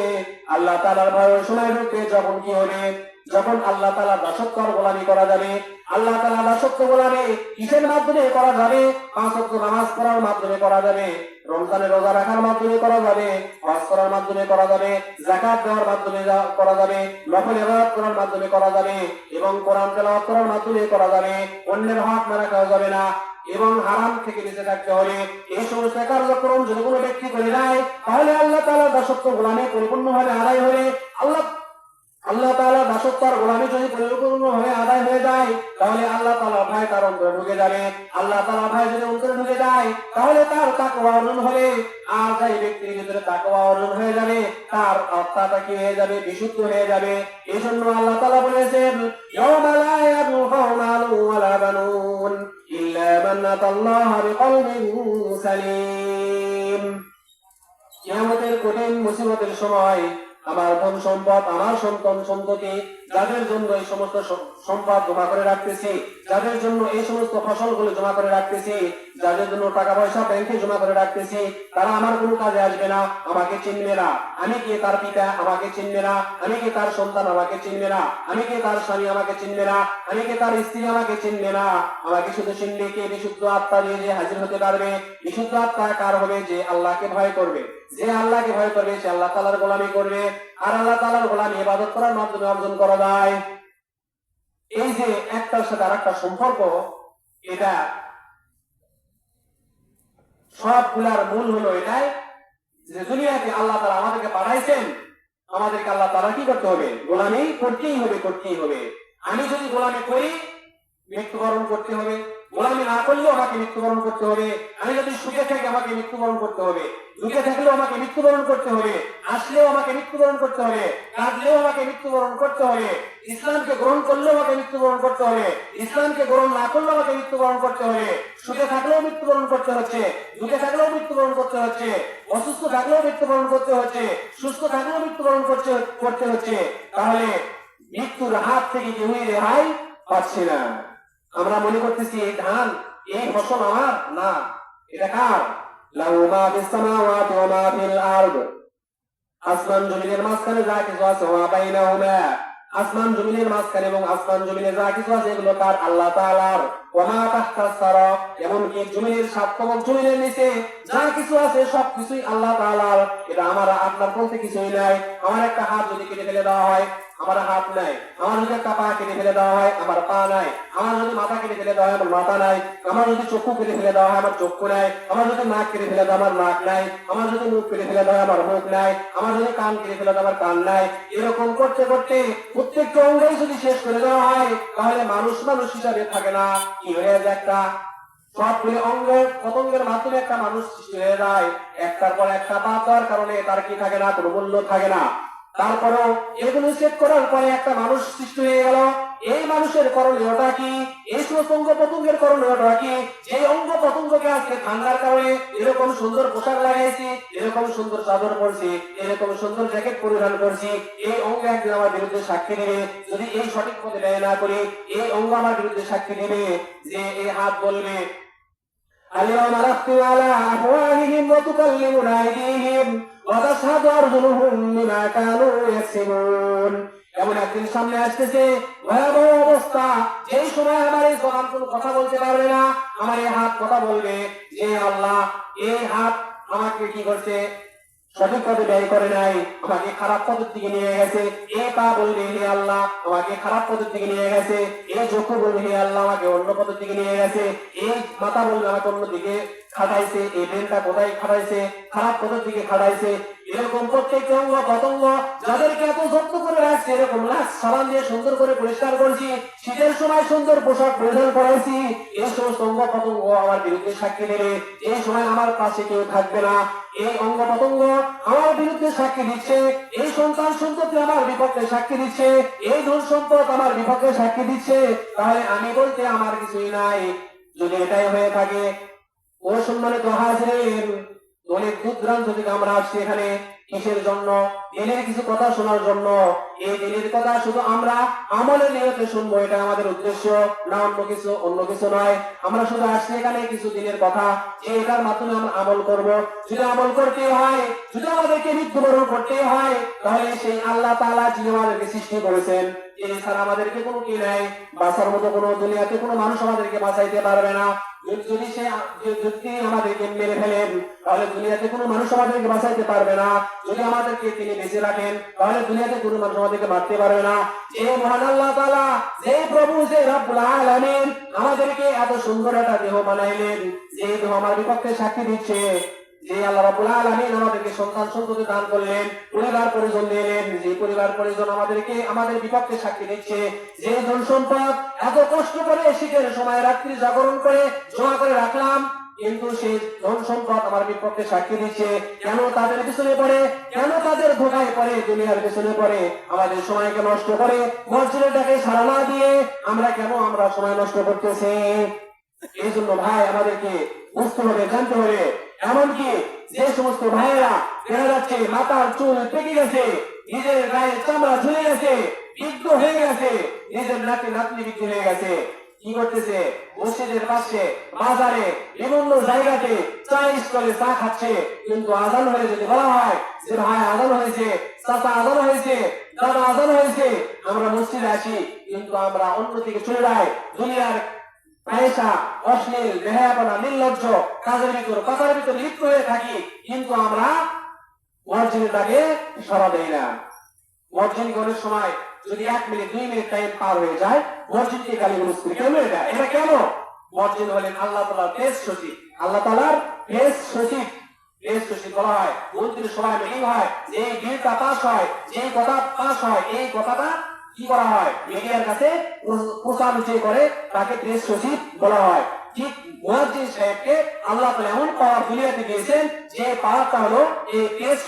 আল্লাহ তাআলার ভয় ওই সময় ঢুকবে যখন কি হবে, যখন আল্লাহ তাআলার দাসত্ব আর গোলামি করা যাবে। আল্লাহ তাআলার দাসত্ব গোলামি কিসের মাধ্যমে করা যাবে? 5 ওয়াক্ত নামাজ পড়ার মাধ্যমে করা যাবে, রমজানের রোজা রাখার মাধ্যমে করা যাবে, হজ করার মাধ্যমে করা যাবে, যাকাত দেওয়ার মাধ্যমে করা যাবে, নফল ইবাদত করার মাধ্যমে করা যাবে এবং কোরআন তেলাওয়াত করার মাধ্যমে করা যাবে। অন্যের হক মারা খাওয়া যাবে না এবং হারাম থেকে বেঁচে থাকতে হবে। এই সমস্ত কার্যক্রম যদি কোনো ব্যক্তি করে দেয়, তাহলে আল্লাহ তাআলার দাসত্ব গোলামি পরিপূর্ণভাবে আদায় হবে। আল্লাহ তাআলার দাসত্ব আর গোলামি যদি পরিপূর্ণভাবে আদায় হয়ে যায়, তাহলে আল্লাহ তাআলার ভয় তার অন্তরে ঢুকে যাবে। আল্লাহ তাআলার ভয় যদি অন্তরে ঢুকে যায়, তাহলে তার তাকওয়া অর্জন হবে। আর যাই ব্যক্তির ভিতরে তাকওয়া অর্জন হয়ে যাবে, তার আত্মাটা কি হয়ে যাবে, বিশুদ্ধ হয়ে যাবে। এই জন্য আল্লাহ তাআলা বলেছেন, ইয়াওমা লা ইয়ানফাউ মালুন ওয়ালা বানুন ইল্লা মান আতাল্লাহা বিকলবিন সালিম। কিয়ামতের কঠিন মুসিবতের সময় আমার ধন সম্পদ, আমার সন্তান সন্ততি, যাদের জন্য এই সমস্ত সম্পদ জমা করে রাখতেছি, যাদের জন্য এই সমস্ত ফসলগুলো জমা করে রাখতেছি, যাদের জন্য টাকা পয়সা ব্যাংকে জমা করে রাখতেছি, তারা আমার কোনো কাজে আসবে না, আমাকে চিনবে না। আমি কে তার পিতা, আমাকে চিনবে না। আমি কে তার সন্তান, আমাকে চিনবে না। আমি কে তার স্বামী, আমাকে চিনবে না। আমি কে তার স্ত্রী, আমাকে চিনবে না। আমাকে শুধু চিনবে কে? বিশুদ্ধ আত্মা দিয়ে যে হাজির হতে পারবে। বিশুদ্ধ আত্মা কার হবে? যে আল্লাহকে ভয় করবে। যে আল্লাহকে ভয় করবে সে আল্লাহ তাআলার গোলামি করবে। আর আল্লাহ তাআলার গোলামি ইবাদত করার মাধ্যমে অর্জন করা যায়। এই যে একটার সাথে আরেকটা সম্পর্ক, এটা সবগুলার মূল হলো এটাই যে দুনিয়াতে আল্লাহ তাআলা আমাদেরকে পাঠাইছেন, আমাদেরকে আল্লাহ তাআলা কি করতে হবে? গোলামি করতেই হবে। আমি যদি গোলামি করি, মৃত্যুবরণ করতে হবে। গোলামি না করলেও আমাকে মৃত্যুবরণ করতে হবে। আমি যদি সুখে থাকি, আমাকে মৃত্যুবরণ করতে হবে। দুঃখে থাকলেও আমাকে মৃত্যুবরণ করতে হবে। আসলেও আমাকে মৃত্যুবরণ করতে হবে। কাঁদলেও আমাকে মৃত্যুবরণ করতে হবে। ইসলামকে গ্রহণ করলেও আমাকে মৃত্যুবরণ করতে হবে। ইসলামকে গ্রহণ না করলেও আমাকে মৃত্যুবরণ করতে হবে। সুখে থাকলেও মৃত্যুবরণ করতে হচ্ছে, দুঃখে থাকলেও মৃত্যুবরণ করতে হচ্ছে, অসুস্থ থাকলেও মৃত্যুবরণ করতে হচ্ছে, সুস্থ থাকলেও মৃত্যুবরণ করতে হচ্ছে। তাহলে মৃত্যুর হাত থেকে কেউই রেহাই পাচ্ছে না। আমরা মনে করতেছি এই ধান, এই ফসল আমার না, এটা কার? লাহু মা ফিস সামাওয়াতি ওয়া মা ফিল আরদ, আসমান জমিনের মাঝখানে যা কিছু আছে, ওয়া বাইনাহুমা, আসমান জমিনের মাঝখানে এবং আসমান জমিনে যা কিছু আছে এগুলো কার? আল্লাহ তাআলার। ওয়া মা তাহতাস সারা, এমনকি জমিনের সাত এবং জমিনের নিচে যা কিছু আছে সবকিছুই আল্লাহ তাআলার। এটা আমার আপনার বলতে কিছুই নাই। আমার একটা হাত যদি কেটে ফেলে দেওয়া হয়, আমার হাত নাই। আমার যদি একটা পা কেটে ফেলে দেওয়া হয়, আমার পা নাই। আমার যদি মাথা কেটে ফেলে দেওয়া হয়, আমার মাথা নাই। আমার যদি চক্ষু কেটে ফেলে দেওয়া হয়, আমার চক্ষু নাই। আমার যদি নাক কেটে ফেলে দেওয়া হয়, আমার নাক নাই। আমার যদি মুখ কেটে ফেলে দেওয়া হয়, আমার মুখ নাই। আমার যদি কান কেটে ফেলে দেওয়া হয়, আমার কান নাই। এরকম করতে করতে প্রত্যেকটা অঙ্গই যদি শেষ করে দেওয়া হয়, তাহলে মানুষ মানুষ হিসাবে থাকে না, কি হয়ে যায়? একটা সবগুলি অঙ্গ পতঙ্গের মাধ্যমে একটা মানুষ সৃষ্টি হয়ে যায়। একটার পর একটা বাদ দেওয়ার কারণে তার কি থাকে না? কোনো মূল্য থাকে না। তারপরেও এগুলো সেট করার পরে একটা মানুষ সৃষ্টি হয়ে গেল। এই মানুষের করণীয়টা কি? এই সমস্ত অঙ্গ পতঙ্গের করণীয়টা কি? যে অঙ্গ পতঙ্গকে আজকে ঠান্ডার কারণে এরকম সুন্দর পোশাক লাগাইছি, এরকম সুন্দর চাদর পরছি, এরকম সুন্দর জ্যাকেট পরিধান করছি, এই অঙ্গ একদিন আমার বিরুদ্ধে সাক্ষী দেবে। যদি এই সঠিক পথে ব্যয় না করি, এই অঙ্গ আমার বিরুদ্ধে সাক্ষী দেবে। যে এই হাত বলবে اليوم نختم على أفواههم وتكلمنا أيديهم وتشهد أرجلهم بما كانوا يكسبون। এমন একদিন সামনে আসতেছে ভয়াবহ অবস্থা, যেই সময় আমার এই জবান কোনো কথা বলতে পারবে না, আমার এই হাত কথা বলবে যে আল্লাহ এই হাত আমাকে কি করছে? সঠিক পথে ব্যয় করে নাই, আমাকে খারাপ পথের দিকে নিয়ে গেছে। এই পা বলবে হে আল্লাহ আমাকে খারাপ পথের দিকে নিয়ে গেছে। এই চক্ষু বলবে হে আল্লাহ আমাকে অন্য পথের দিকে নিয়ে গেছে। এই মাথা বলবে আমাকে অন্য দিকে খাটাইছে। এই ব্রেনটা কোথায় খাটাইছে? খারাপ পথের দিকে খাটাইছে। এরকম প্রত্যেকটা অঙ্গ পতঙ্গ যাদেরকে এত যত্ন করে রাখছে, এরকম লাশ সাবান দিয়ে সুন্দর করে পরিষ্কার করছি, শীতের সময় সুন্দর পোশাক পরিধান করাইছি, এই সমস্ত অঙ্গ পতঙ্গ আমার বিরুদ্ধে সাক্ষী দেবে। এই সময় আমার পাশে কেউ থাকবে না। এই অঙ্গ পতঙ্গ আমার বিরুদ্ধে সাক্ষী দিচ্ছে, এই সন্তান সন্ততি আমার বিপক্ষে সাক্ষী দিচ্ছে, এই ধন সম্পদ আমার বিপক্ষে সাক্ষী দিচ্ছে। তাহলে আমি বলতে আমার কিছুই নাই। যদি এটাই হয়ে থাকে, ও সম্মানিত হাজিরিন, অনেক দূর দূরান্ত থেকে আমরা আসছি এখানে কিসের জন্য? দিনের কিছু কথা শোনার জন্য। এই দিনের কথা শুধু আমরা আমলের নিয়তে শুনবো, এটা আমাদের উদ্দেশ্য না, অন্য কিছু নয়। আমরা শুধু আসছি এখানে কিছু দিনের কথা, যে এটার মাধ্যমে আমরা আমল করব। যদি আমল করতে হয়, যদি আমাদেরকে মৃত্যুবরণ করতে হয়, তাহলে সেই আল্লাহ তাআলা যিনি আমাদেরকে সৃষ্টি করেছেন, এছাড়া আমাদেরকে কোনো কি নাই। বাঁচার মতো কোনো দুনিয়াতে কোনো মানুষ আমাদেরকে বাঁচাইতে পারবে না। যদি সে যদি আমাদেরকে মেরে ফেলেন, তাহলে দুনিয়াতে কোনো মানুষ আমাদেরকে বাঁচাইতে পারবে না। যদি আমাদেরকে তিনি বেঁচে রাখেন, তাহলে দুনিয়াতে কোনো মানুষ আমাদেরকে মারতে পারবে না। যে মহান আল্লাহ তাআলা, যে প্রভু, যে রব্বুল আলামিন আমাদেরকে এত সুন্দর একটা দেহ বানাইলেন, যে দেহ আমার বিপক্ষে সাক্ষী দিচ্ছে, যে আল্লাহ রাব্বুল আলামিন আমাদেরকে সন্তান সন্ততি দান করলেন, পরিবার পরিজন দিলেন, যে পরিবার পরিজন আমাদের বিপক্ষে সাক্ষী দিচ্ছে, যে ধন সম্পদ এত কষ্ট করে শীতের সময় রাত্রি জাগরণ করে জমা করে রাখলাম, কিন্তু সেই ধন সম্পদ আমার বিপক্ষে সাক্ষী দিচ্ছে। কেন তাদের পিছনে পড়ে? কেন তাদের ধোকায় পড়ে? দুনিয়ার পিছনে পড়ে আমাদের সময়কে নষ্ট করে, মসজিদটাকে সাড়া না দিয়ে আমরা সময় নষ্ট করতেছি। এই জন্য ভাই আমাদেরকে বুঝতে হবে, জানতে হবে। এমনকি যে সমস্ত ভাইয়েরা দেখা যাচ্ছে মাথার চুল পেকে গেছে, নিজের গায়ের চামড়া ঝুলে গেছে, বিদ্ধ হয়ে গেছে, নিজের নাতি নাতনি বিদ্ধ হয়ে গেছে, কি করতেছে? মসজিদের পাশে, বাজারে, বিভিন্ন জায়গাতে চা স্টলে চা খাচ্ছে। কিন্তু আজান হয়ে যদি বলা হয় যে ভাই আজান হয়েছে, চাচা আজান হয়েছে, দাদা আজান হয়েছে, আমরা মসজিদে আসি, কিন্তু আমরা অন্যদিকে চলে যাই। দুনিয়ার পয়সা, অশ্লীল, বেহায়াপনা, নির্লজ্জ কাজের ভিতর, কথার ভিতর লিপ্ত হয়ে থাকি, কিন্তু আমরা মসজিদটাকে সাড়া দেই না। মসজিদ গণের সময় যদি 1 মিনিট 2 মিনিট টাইম পার হয়ে যায়, মসজিদকে গালিগালাজ করি। কেন এটা কেন? মসজিদ হলেন আল্লাহ তাআলার পেশ সচিব। আল্লাহ তাআলার পেশ সচিব। পেশ সচিব বলা হয়, মন্ত্রীর সভায় মিটিং হয়, যে বিলটা পাস হয়, যে কথা পাস হয়, এই কথাটা কি করা হয়? মিডিয়ার কাছে প্রচার করে, তাকে প্রেস সচিব বলা হয়। ঠিক মুয়াজ্জিন সাহেবকে আল্লাহ তাআলা এমন পাওয়ার দুনিয়াতে দিয়েছেন, যে পাওয়ারটা হলো এই প্রেস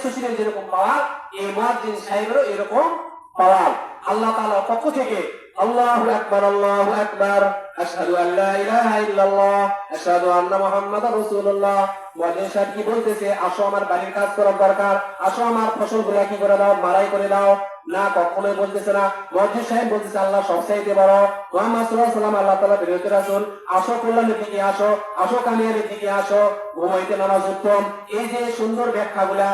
সচিবের যেরকম পাওয়ার, এই মুয়াজ্জিন সাহেবেরও এরকম পাওয়ার। আল্লাহ তাআলার পক্ষ থেকে আল্লাহু আকবার, আল্লাহু আকবার, আশহাদু আল্লা ইলাহা ইল্লাল্লাহ, আশহাদু আন্না মুহাম্মাদার রাসূলুল্লাহ। মুয়াজ্জিন সাহেব কি বলতেছে? আসো আমার বাড়ির কাজ করার দরকার, আসো আমার ফসলগুলা কি করে দাও, মারাই করে দাও। না, কখনোই বলতেছে না। মুয়াজ্জিন সাহেব বলতেছে আল্লাহ সবচাইতে বড়, মুহাম্মদ সাল্লাল্লাহু আলাইহি ওয়াসাল্লাম আল্লাহ তাআলা বিরোধী রাসূল, আসো কল্যাণের দিকে আসো, আসো কামিয়াবের দিকে আসো, ঘুমাইতে নামাজ উত্তম। এই যে সুন্দর ব্যাখ্যাগুলা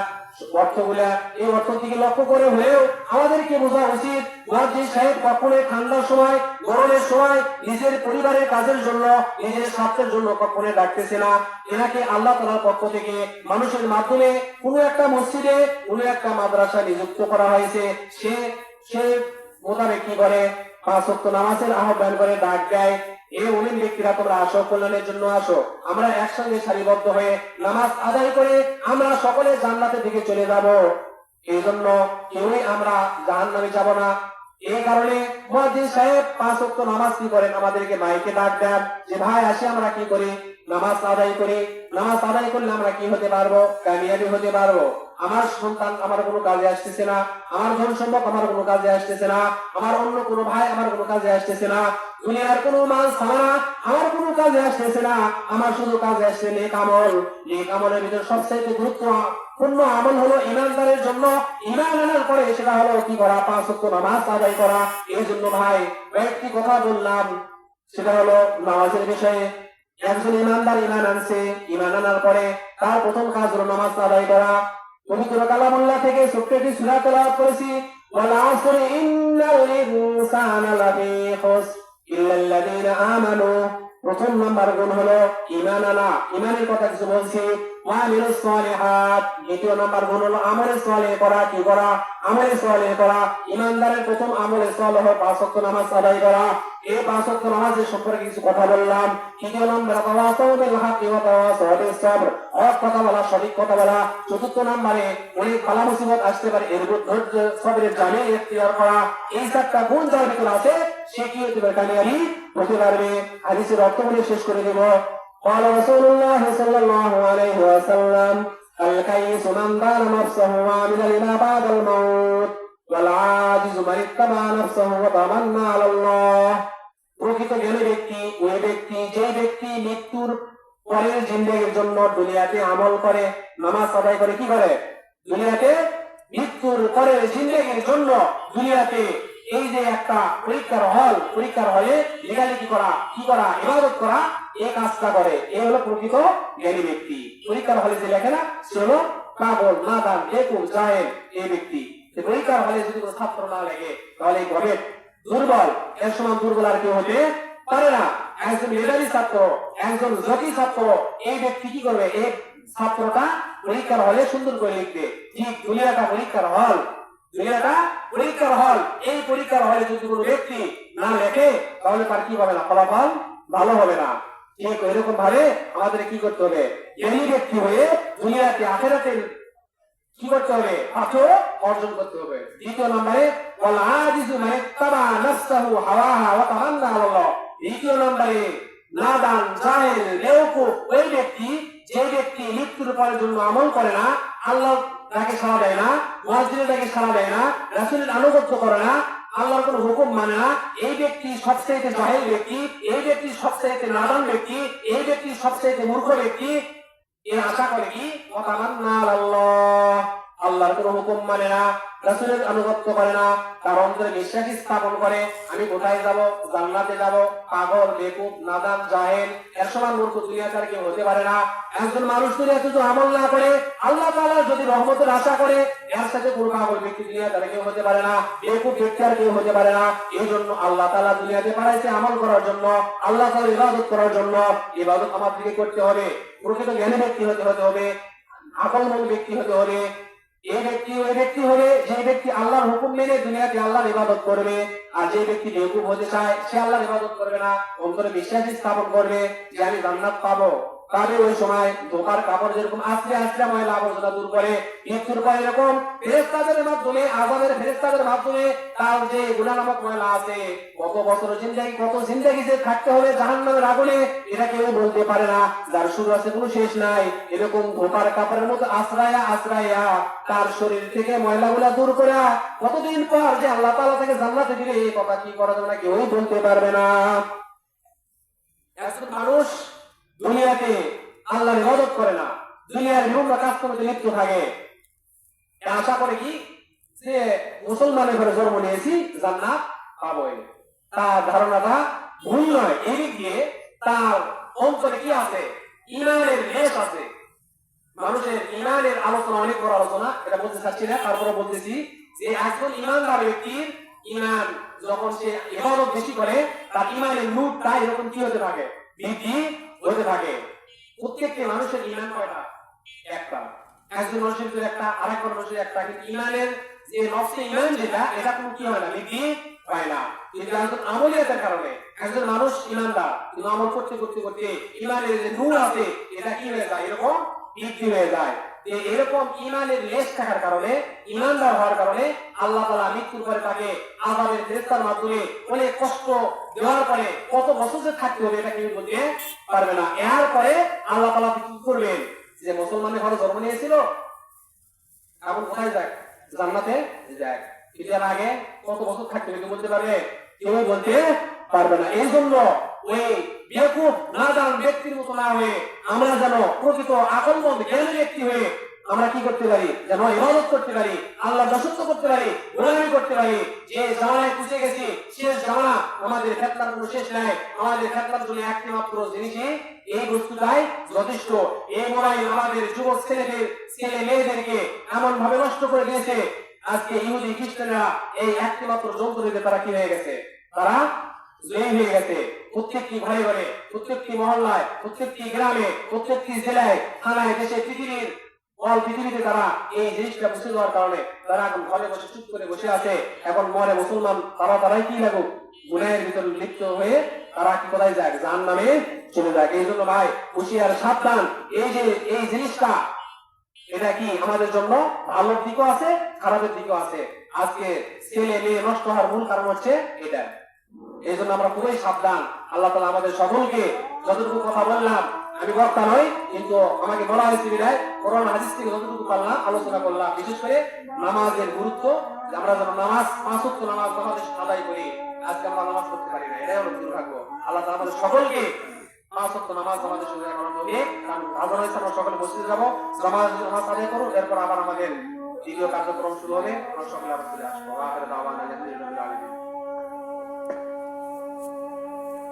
অর্থগুলা, এই অর্থ থেকে লক্ষ্য করে হলেও আমাদেরকে বোঝা উচিত মুয়াজ্জিন সাহেব কখনোই ঠান্ডার সময়, গরমের সময় নিজের পরিবারের কাজের জন্য, নিজের স্বার্থের জন্য কখনোই ডাকতেছে না। এনাকে আল্লাহ তাআলার পক্ষ থেকে মানুষের মাধ্যমে কোনো একটা মসজিদে, কোনো একটা মাদ্রাসা নিযুক্ত করা হয়েছে। সে সে মোতাবেক কি করে, 5 ওয়াক্ত নামাজের আহ্বান করে, ডাক দেয়, এই মুমিন ব্যক্তিরা তোমরা আসো, কল্যাণের জন্য আসো, আমরা একসঙ্গে সারিবদ্ধ হয়ে নামাজ আদায় করে আমরা সকলে জান্নাতের দিকে চলে যাব। এই জন্য কেউই আমরা জাহান্নামে যাব না। এই কারণে মুয়াজ্জিন সাহেব 5 ওয়াক্ত নামাজ কি করেন, আমাদেরকে মাইকে ডাক দেন যে ভাই আসি আমরা কি করি, নামাজ আদায় করি। নামাজ আদায় করলে আমরা কি হতে পারবো, কামিয়াবি হতে পারবো। আমার সন্তান আমার কোনো কাজে আসতেছে না, আমার ধন সম্পদ আমার কোনো কাজে আসতেছে না, আমার অন্য কোনো ভাই আমার কোনো কাজে আসতেছে না, দুনিয়ার কোনো মাল সামানা আমার কোনো কাজে আসতেছে না, আমার শুধু কাজে আসছে নেক আমল। নেক আমলের ভিতরে সবচেয়ে গুরুত্বপূর্ণ আমল হলো ইমানদারের জন্য ইমান আনার পরে সেটা হলো কি করা, 5 ওয়াক্ত নামাজ আদায় করা। এই জন্য ভাই একটি কথা বললাম, সেটা হলো নামাজের বিষয়ে। একজন ইমানদার ইমান আনছে, ইমান আনার পরে তার প্রথম কাজ হলো নামাজ আদায় করা। পবিত্র কালামুল্লাহ থেকে ছোট্ট একটি সূরা তেলাওয়াত করেছি, ওয়াল আসরি ইন্নাল ইনসানা লাফি খুসর ইল্লাল্লাযীনা আমানু। প্রথম নাম্বার গুণ হলো ঈমান আনা, ঈমানের কথা কিছু বলছি, ওয়া আমিলুস সালিহাত। দ্বিতীয় নাম্বার গুণ হলো আমলে সালেহ করা, কি করা, আমলে সালেহ করা। ঈমানদারের প্রথম আমলে সালেহ হলো 5 ওয়াক্ত নামাজ আদায় করা। এই 5 ওয়াক্ত নামাজের সম্পর্কে কিছু কথা বললাম। তৃতীয় নাম্বার তাওয়াসাউ বিল হাক্কি ওয়া তাওয়াসাউ বিস সাবর, হক কথা বলা, সঠিক কথা বলা। চতুর্থ নাম্বারে অনেক বালা মুসিবত আসতে পারে, এর উপর ধৈর্য সবরের জামে ইখতিয়ার করা। এই 4টা গুণ যার ভিতরে আছে সে কি হতে পারে, কামিয়াবি হতে পারবে। হাদিসের অর্থ বলে শেষ করে দেব। قال رسول الله صلى الله عليه وسلم الكيس من دان نفسه وعمل لما بعد الموت والعاجز من اتبع نفسه وتمنى على الله। প্রকৃত জ্ঞানী ব্যক্তি ওই ব্যক্তি যে ব্যক্তি মৃত্যুর পরের জিন্দেগির জন্য দুনিয়াতে আমল করে, নামাজ আদায় করে, কি করে, দুনিয়াতে মৃত্যুর পরের জিন্দেগির জন্য দুনিয়াতে এই যে একটা পরীক্ষার হল, পরীক্ষার হলে লেখালেখি করা, কি করা, ইবাদত করা, এই কাজটা করে। এই হলো প্রকৃত জ্ঞানী ব্যক্তি। পরীক্ষার হলে যে লেখে না সে হলো পাগল, নাদান, বেকুব, জাহেল এই ব্যক্তি। পরীক্ষার হলে যদি কোনো ছাত্র না লেগে তাহলে এই গবেট দুর্বল, এর সমান দুর্বল আর কেউ হতে পারে না। একজন মেধাবী ছাত্র, একজন জকি ছাত্র, এই ব্যক্তি কি করবে, এই ছাত্রটা পরীক্ষার হলে সুন্দর করে লিখবে। ঠিক দুনিয়াটা পরীক্ষার হল, দুনিয়াটা পরীক্ষার হল। এই পরীক্ষার হলে যদি কোনো ব্যক্তি না লেখে তাহলে তার কি হবে না, ফলাফল ভালো হবে না। ঠিক এরকম ভাবে আমাদের কি করতে হবে, জ্ঞানী ব্যক্তি হয়ে দুনিয়াতে আখেরাতে কি করতে হবে, পাথর অর্জন করতে হবে। দ্বিতীয় নম্বরে ওয়াল আজিজু মান ইত্তাবা নাফসাহু হাওয়াহা ওয়া তামান্না আলাল্লাহ। দ্বিতীয় নম্বরে নাদান, জাহেল, বেওকুফ ওই ব্যক্তি যে ব্যক্তি মৃত্যুর পরের জন্য আমল করে না, আল্লাহ তাকে সাড়া দেয় না, মুয়াজ্জিনের তাকে সাড়া দেয় না, রাসূলের আনুগত্য করে না, আল্লাহর কোন হুকুম মানে না, এই ব্যক্তি সবচেয়ে জাহেল ব্যক্তি, এই ব্যক্তি সবচেয়ে নাদান ব্যক্তি, এই ব্যক্তি সবচেয়ে মূর্খ ব্যক্তি। এর আশা করে কি, ওয়া তামান্না আলাল্লাহ, আল্লাহর কোন হুকুম মানে না, রাসূলের আনুগত্য করে না, তার অন্তরে বিশ্বাস স্থাপন করে আমি কোথায় যাব, জান্নাতে যাব। পাগল, বেকুব, নাদান, জাহেল, এর সমান মূর্খ দুনিয়াতে আর কেউ হতে পারে না। একজন মানুষ দুনিয়াতে যদি আমল না করে, আল্লাহ তাআলা যদি রহমতের আশা করে, এর সাথে কোনো পাগল ব্যক্তি দুনিয়াতে আর কেউ হতে পারে না, বেকুব ব্যক্তি আর কেউ হতে পারে না। এই জন্য আল্লাহ তাআলা দুনিয়াতে পাঠাইছে আমল করার জন্য, আল্লাহ তাআলার ইবাদত করার জন্য। ইবাদত আমাদেরকে করতে হবে, প্রকৃত জ্ঞানী ব্যক্তি হতে হবে, আকলমন্দ ব্যক্তি হতে হবে। এই ব্যক্তি ওই ব্যক্তি হবে যে ব্যক্তি আল্লাহর হুকুম মেনে দুনিয়াতে আল্লাহর ইবাদত করবে। আর যে ব্যক্তি বেকুব হতে চায় সে আল্লাহর ইবাদত করবে না, অন্তরে বিশ্বাস স্থাপন করবে যে আমি জান্নাত পাবো। তবে ওই সময় ধোকার কাপড় যেরকম আস্তে আস্তে ময়লা আবর্জনা দূর করে, মৃত্যুর পর এরকম ফেরেশতাদের মাধ্যমে, আযাবের ফেরেশতাদের মাধ্যমে তার যে গুনাহ নামক ময়লা আছে, কত বছর জিন্দেগি, কত জিন্দেগি যে থাকতে হবে জাহান্নামের আগুনে, এটা কেউ বলতে পারে না। যার শুরু আছে কোনো শেষ নাই। এরকম ধোকার কাপড়ের মতো আশ্রায়া আশ্রায়া তার শরীর থেকে ময়লাগুলা দূর করে কতদিন পর যে আল্লাহ তাআলা তাকে জান্নাতে দিবে, এই কথা কি করা যাবে না, কেউই বলতে পারবে না। একজন মানুষ দুনিয়াতে আল্লাহর ইবাদত করে না, দুনিয়ার বিভিন্ন কাজ করতে লিপ্ত থাকে, আশা করে কি যে মুসলমানের ঘরে জন্ম নিয়েছি জান্নাত পাবোই। তার ধারণাটা ভুল নয়। এই দিক দিয়ে তার অন্তরে কি আছে, ঈমানের লেশ আছে। মানুষের ইমানের আলোচনা অনেক বড় আলোচনা, এটা বলতে চাচ্ছি না, তারপরে বলতেছি যে একজন ইমানদার ব্যক্তির ইমান যখন সে ইবাদত বেশি করে তার ইমানের নূরটা এরকম কি হতে থাকে, বৃদ্ধি হতে থাকে। প্রত্যেকটি মানুষের ইমান কয়টা? একটা। একজন মানুষের ভিতরে একটা, আরেকজন মানুষের একটা, কিন্তু ইমানের যে নফসে ইমান যেটা, এটা কোনো কি হয় না, বৃদ্ধি হয় না। কিন্তু একজন আমলিয়াতের কারণে একজন মানুষ ইমানদার কিন্তু আমল করতে করতে করতে ইমানের যে নূর আছে এটা কি হয়ে যায়, এরকম বৃদ্ধি হয়ে যায়। এরকম ইমানের লেশ থাকার কারণে, ইমানদার হওয়ার কারণে আল্লাহ তাআলা মৃত্যুর পরে তাকে আযাবের ফেরেশতার মাধ্যমে অনেক কষ্ট দেওয়ার পরে কত বছর যে থাকতে হবে এটা কেউ বলতে পারবে না। এরপরে আল্লাহ তাআলা কি করবেন, যে মুসলমানের ঘরে জন্ম নিয়েছিল এখন কোথায় যায়? জান্নাতে যায়। কিন্তু এর আগে কত বছর থাকতে হবে কেউ বলতে পারবে? কেউ বলতে পারবে না। এই জন্য ওই বেকুব নাদান ব্যক্তির মতো না হয়ে আমরা যেন প্রকৃত আকলমন্দ জ্ঞানী ব্যক্তি হয়ে আমরা কি করতে পারি, যেন ইবাদত করতে পারি, আল্লাহর দাসত্ব করতে পারি, গোলামি করতে পারি। যে জামানায় পুষে গেছি, শেষ জামানা, আমাদের ফেতনার কোনো শেষ নাই। আমাদের ফেতনার জন্য একটি মাত্র জিনিসই, এই বস্তুটাই যথেষ্ট। এই মোবাইল আমাদের যুবক ছেলেদের, ছেলে মেয়েদেরকে এমন ভাবে নষ্ট করে দিয়েছে, আজকে ইহুদি খ্রিস্টানরা এই একটি মাত্র যন্ত্র দিতে তারা কি হয়ে গেছে, তারা জয়ী হয়ে গেছে। প্রত্যেকটি ঘরে ঘরে, প্রত্যেকটি মহল্লায়, প্রত্যেকটি গ্রামে, প্রত্যেকটি জেলায়, থানায়, দেশে, পৃথিবীর অল পৃথিবীতে তারা এই জিনিসটা বুঝে দেওয়ার কারণে তারা এখন ঘরে বসে চুপ করে বসে আছে। এখন মরে মুসলমান, তারাই কি লাগুক, গুনাহের ভিতর লিপ্ত হয়ে তারা কি কোথায় যায়, জাহান্নামে চলে যায়। এই জন্য ভাই হুঁশিয়ার, সাবধান। এই যে এই জিনিসটা, এটা কি আমাদের জন্য ভালোর দিকও আছে, খারাপের দিকও আছে। আজকে ছেলে মেয়ে নষ্ট হওয়ার মূল কারণ হচ্ছে এটা। এই জন্য আমরা খুবই সাবধান। আল্লাহ তাআলা আমাদের সকলকে, যতটুকু কথা বললাম, আমি বক্তা নই কিন্তু আমাকে বলা হয়েছে বিধায় কোরআন হাদিস থেকে যতটুকু পারলাম আলোচনা করলাম। বিশেষ করে নামাজের গুরুত্ব, যে আমরা যেন নামাজ, 5 ওয়াক্ত নামাজ আমাদের আদায় করি। আজকে আমরা নামাজ পড়তে পারি না, এটাই হলো দুর্ভাগ্য। আল্লাহ তাআলা আমাদের সকলকে 5 ওয়াক্ত নামাজ আমাদের সঙ্গে করানো হবে। আজান হয়েছে, আমরা সকলে মসজিদে যাবো, নামাজ আদায় করবো, এরপর আবার আমাদের দ্বিতীয় কার্যক্রম শুরু হবে। আমরা সকলে আবার চলে আসবো।